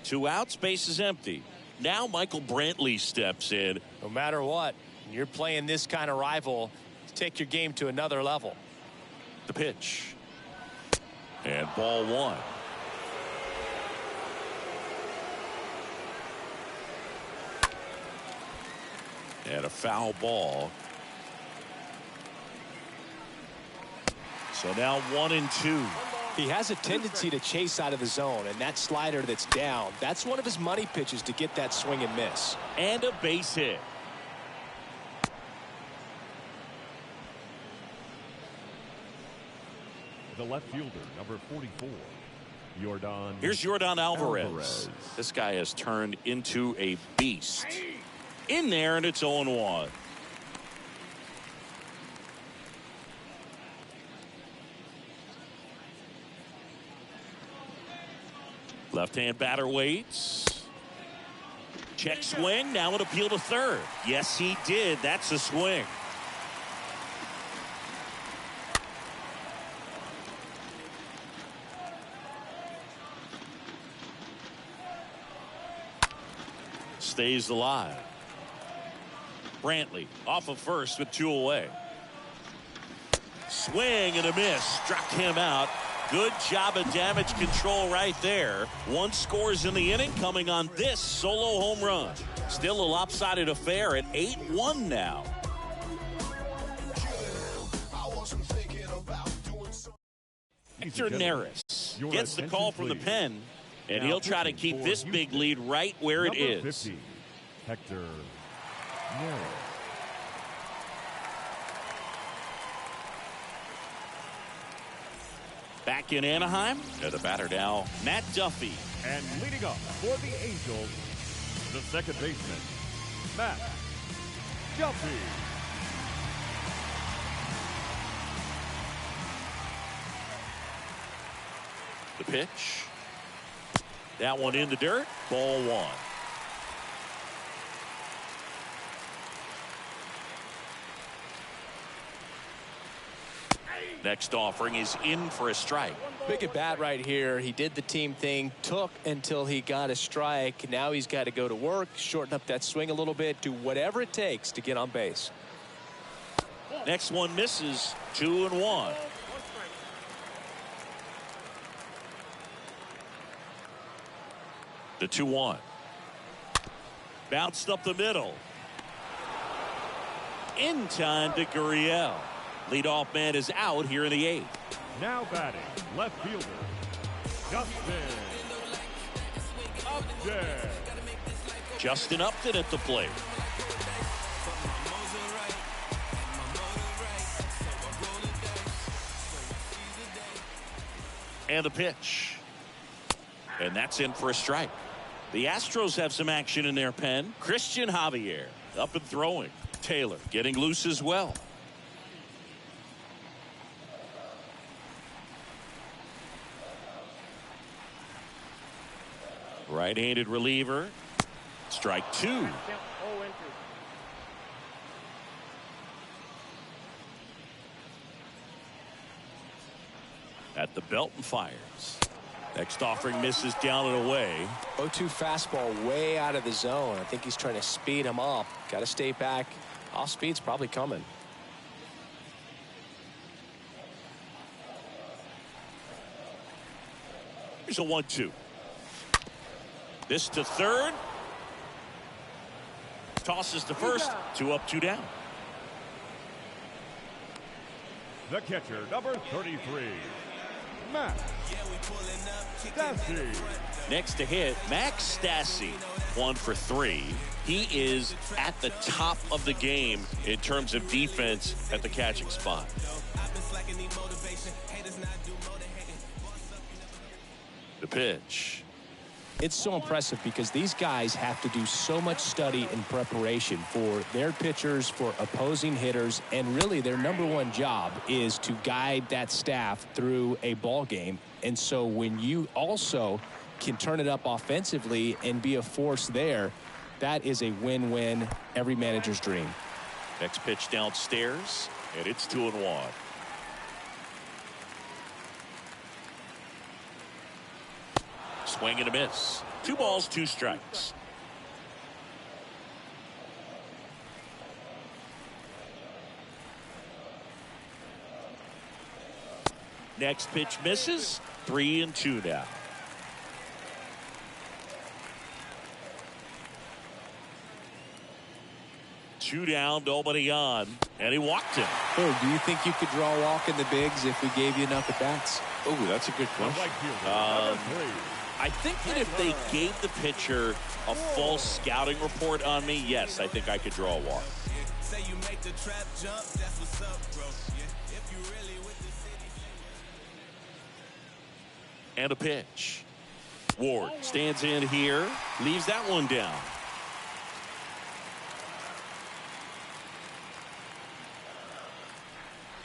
2 outs, base is empty. Now Michael Brantley steps in. No matter what, when you're playing this kind of rival, take your game to another level. The pitch. And ball 1. And a foul ball. So now 1-2. He has a tendency to chase out of the zone, and that slider that's down, that's one of his money pitches to get that swing and miss. And a base hit. The left fielder, number 44, Yordan. Here's Yordan Alvarez. This guy has turned into a beast. In there, and it's 0-1. Left-hand batter waits. Check swing. Now an appeal to third. Yes, he did. That's a swing. Stays alive. Brantley off of first with 2 away. Swing and a miss. Struck him out. Good job of damage control right there. 1 scores in the inning coming on this solo home run. Still a lopsided affair at 8-1 now. Hector Neris gets the call from the pen, and he'll try to keep this big lead right where it is. 50, Hector Neris. Back in Anaheim, the batter now, Matt Duffy. And leading up for the Angels, the second baseman, Matt Duffy. The pitch. That one in the dirt. Ball 1. Next offering is in for a strike. Big at bat right here. He did the team thing, took until he got a strike. Now he's got to go to work, shorten up that swing a little bit, do whatever it takes to get on base. Next one misses. 2-1. The 2-1. Bounced up the middle. In time to Gurriel. Leadoff man is out here in the 8th. Now batting, left fielder, Justin Upton. Justin Upton at the plate. And the pitch. And that's in for a strike. The Astros have some action in their pen. Christian Javier up and throwing. Taylor getting loose as well. Right-handed reliever. Strike 2. At the belt and fires. Next offering misses down and away. 0-2 fastball way out of the zone. I think he's trying to speed him up. Got to stay back. Off speed's probably coming. Here's a 1-2. This to third. Tosses to first. 2 up, 2 down. The catcher, number 33, Max Stassi. Next to hit, Max Stassi, 1 for 3. He is at the top of the game in terms of defense at the catching spot. The pitch. It's so impressive because these guys have to do so much study and preparation for their pitchers, for opposing hitters, and really their #1 job is to guide that staff through a ball game. And so when you also can turn it up offensively and be a force there, that is a win-win, every manager's dream. Next pitch downstairs, and it's 2-1. Swing and a miss. 2 balls, 2 strikes. Next pitch misses. 3-2 now. 2 down, nobody on, and he walked him. Oh, do you think you could draw a walk in the bigs if we gave you enough at bats? Oh, that's a good question. I think that if they gave the pitcher a full scouting report on me, yes, I think I could draw a walk. And a pitch. Ward stands in here, leaves that one down.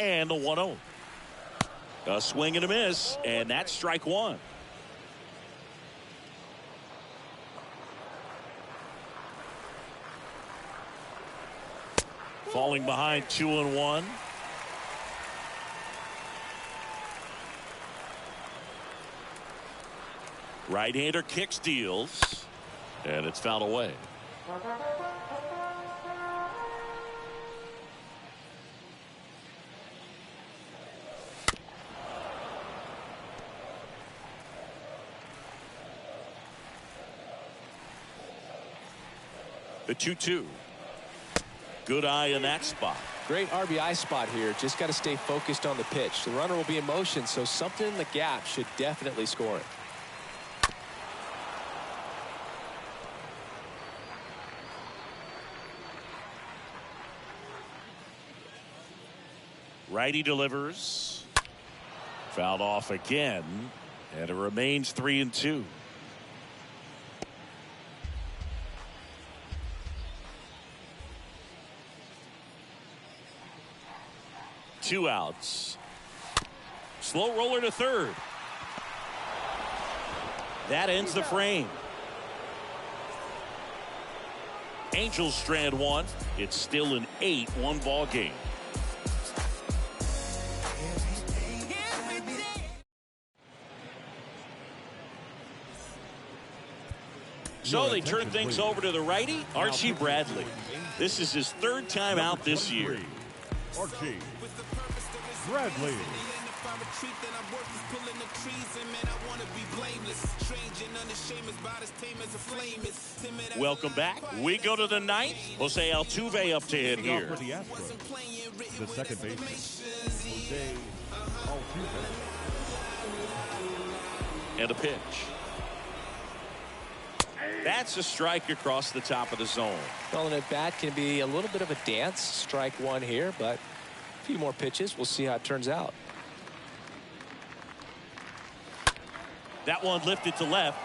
And the 1-0. A swing and a miss, and that's strike one. Falling behind 2-1. Right-hander kicks, deals, and it's fouled away. The 2-2. Good eye in that spot. Great RBI spot here. Just got to stay focused on the pitch. The runner will be in motion, so something in the gap should definitely score it. Righty delivers. Fouled off again, and it remains 3-2. Two outs. Slow roller to third. That ends the frame. Angels strand one. It's still an 8-1 ball game. So they turn things over to the righty, Archie Bradley. This is his third time out this year. Archie Bradley. Welcome back. We go to the ninth. Jose Altuve up to hit here. For the Astros, the second baseman, Jose Altuve. And a pitch. That's a strike across the top of the zone. Well, an at-bat can be a little bit of a dance. Strike one here, but a few more pitches. We'll see how it turns out. That one lifted to left.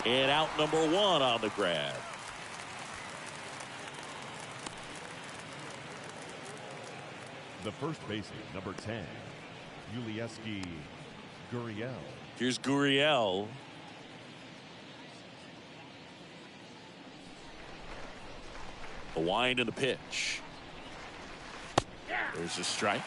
And out number one on the grab. The first baseman, number 10, Yulieski Gurriel. Here's Gurriel. The wind and the pitch. There's a strike.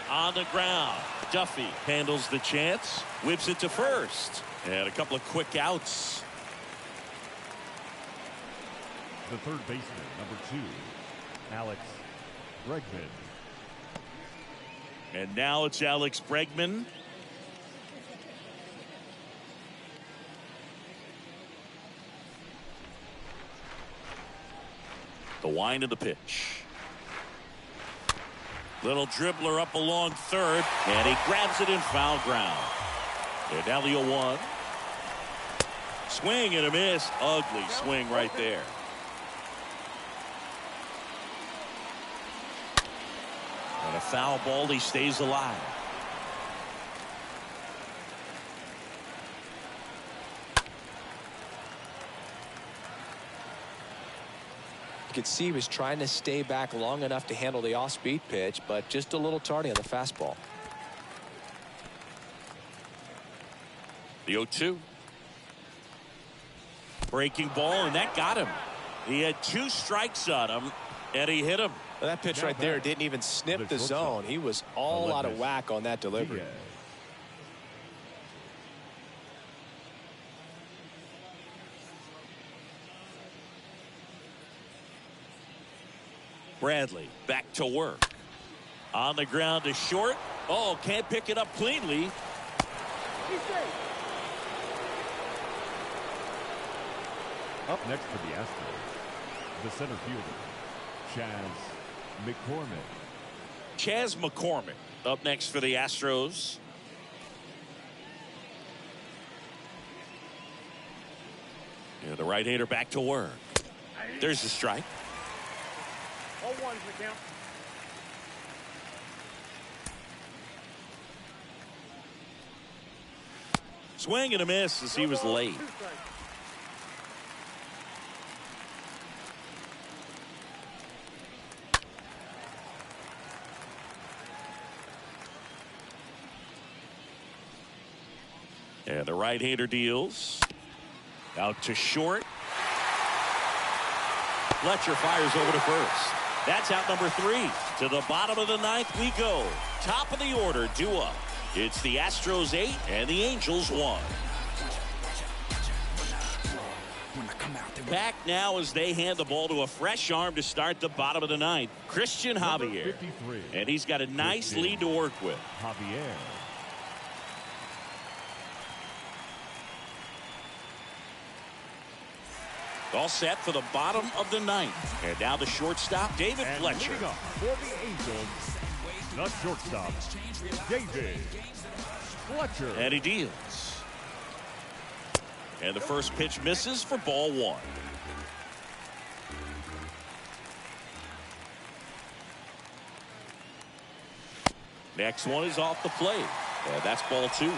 On the ground. Duffy handles the chance. Whips it to first. And a couple of quick outs. The third baseman, number 2, Alex Bregman. And now it's Alex Bregman. The wind of the pitch. Little dribbler up along third, and he grabs it in foul ground. And now the 0-1. Swing and a miss. Ugly swing right there. And a foul ball, he stays alive. You could see he was trying to stay back long enough to handle the off-speed pitch, but just a little tardy on the fastball. The 0-2. Breaking ball, and that got him. He had 2 strikes on him, and he hit him. Well, that pitch right there didn't even snip the zone. He was all out of whack on that delivery. Bradley back to work. On the ground to short. Oh, can't pick it up cleanly. Up next for the Astros, the center fielder, Chas McCormick up next for the Astros. Yeah, the right-hander back to work. There's the strike. All ones, the count. Swing and a miss as he was late. And the right-hander deals. Out to short. Fletcher fires over to first. That's out number 3. To the bottom of the 9th we go. Top of the order, due up. It's the Astros 8 and the Angels 1. Back now as they hand the ball to a fresh arm to start the bottom of the 9th. Christian Javier. And he's got a nice lead to work with. Javier. All set for the bottom of the 9th. And now the shortstop, David Fletcher. And for the Angels, the shortstop, David Fletcher. And he deals. And the first pitch misses for ball 1. Next one is off the plate. And that's ball 2.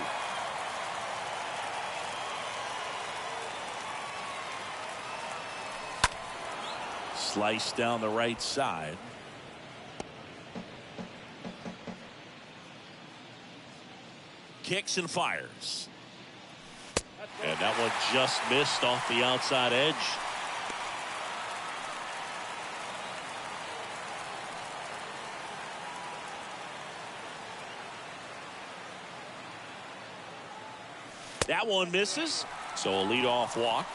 Slice down the right side. Kicks and fires. And that one just missed off the outside edge. That one misses. So a leadoff walk.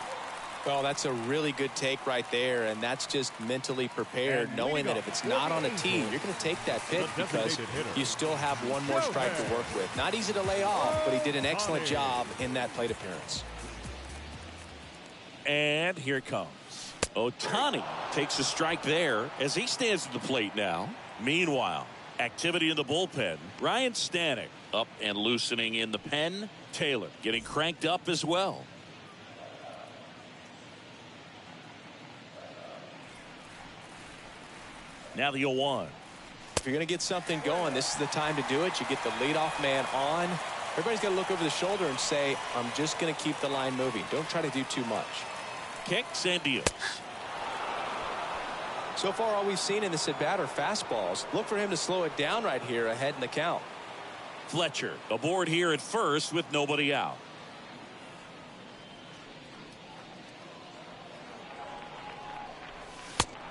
Well, that's a really good take right there, and that's just mentally prepared, knowing that if it's not on a tee, you're going to take that pitch because you still have one more strike to work with. Not easy to lay off, but he did an excellent job in that plate appearance. And here it comes. Ohtani takes a strike there as he stands at the plate now. Meanwhile, activity in the bullpen. Ryan Stanek up and loosening in the pen. Taylor getting cranked up as well. Now the 0-1. If you're going to get something going, this is the time to do it. You get the leadoff man on. Everybody's got to look over the shoulder and say, I'm just going to keep the line moving. Don't try to do too much. Kicks and deals. So far, all we've seen in this at-bat are fastballs. Look for him to slow it down right here ahead in the count. Fletcher aboard here at first with nobody out.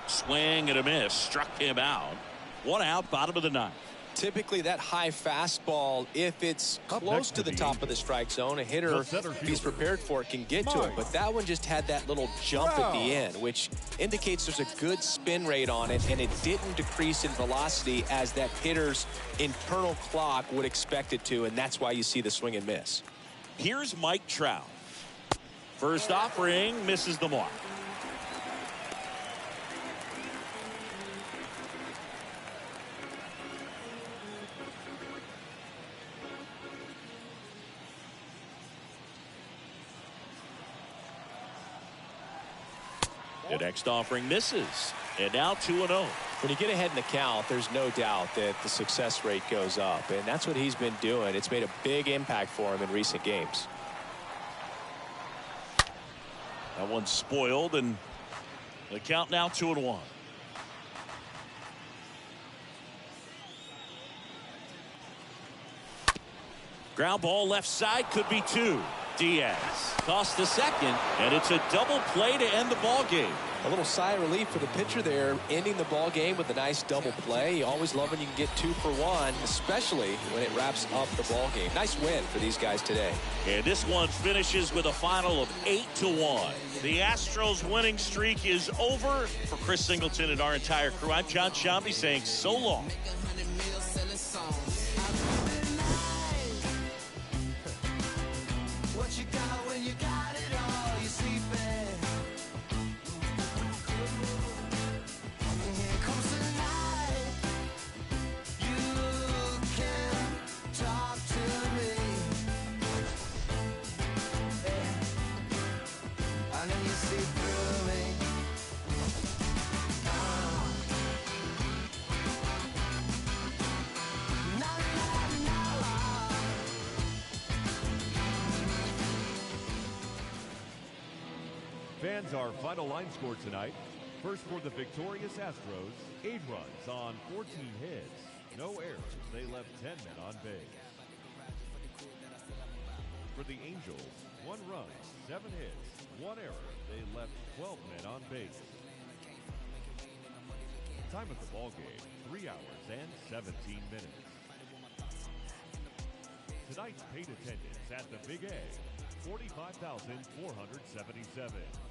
Swing and a miss. Struck him out. 1 out, bottom of the 9th. Typically, that high fastball, if it's close to the top of the strike zone, a hitter, if he's prepared for it, can get to it. But that one just had that little jump at the end, which indicates there's a good spin rate on it, and it didn't decrease in velocity as that hitter's internal clock would expect it to, and that's why you see the swing and miss. Here's Mike Trout. First offering, misses the mark. The next offering misses. And now 2-0. When you get ahead in the count, there's no doubt that the success rate goes up. And that's what he's been doing. It's made a big impact for him in recent games. That one's spoiled, and the count now 2-1. Ground ball left side, could be 2. Diaz tossed the second, and it's a double play to end the ball game. A little sigh of relief for the pitcher there, ending the ball game with a nice double play. You always love when you can get 2 for 1, especially when it wraps up the ball game. Nice win for these guys today. And this one finishes with a final of 8-1. The Astros winning streak is over. For Chris Singleton and our entire crew, I'm John Shambi saying so long. Fans, our final line score tonight. First for the victorious Astros, 8 runs on 14 hits. No errors. They left 10 men on base. For the Angels, 1 run, 7 hits, 1 error. They left 12 men on base. Time of the ball game, 3 hours and 17 minutes. Tonight's paid attendance at the Big A, 45,477.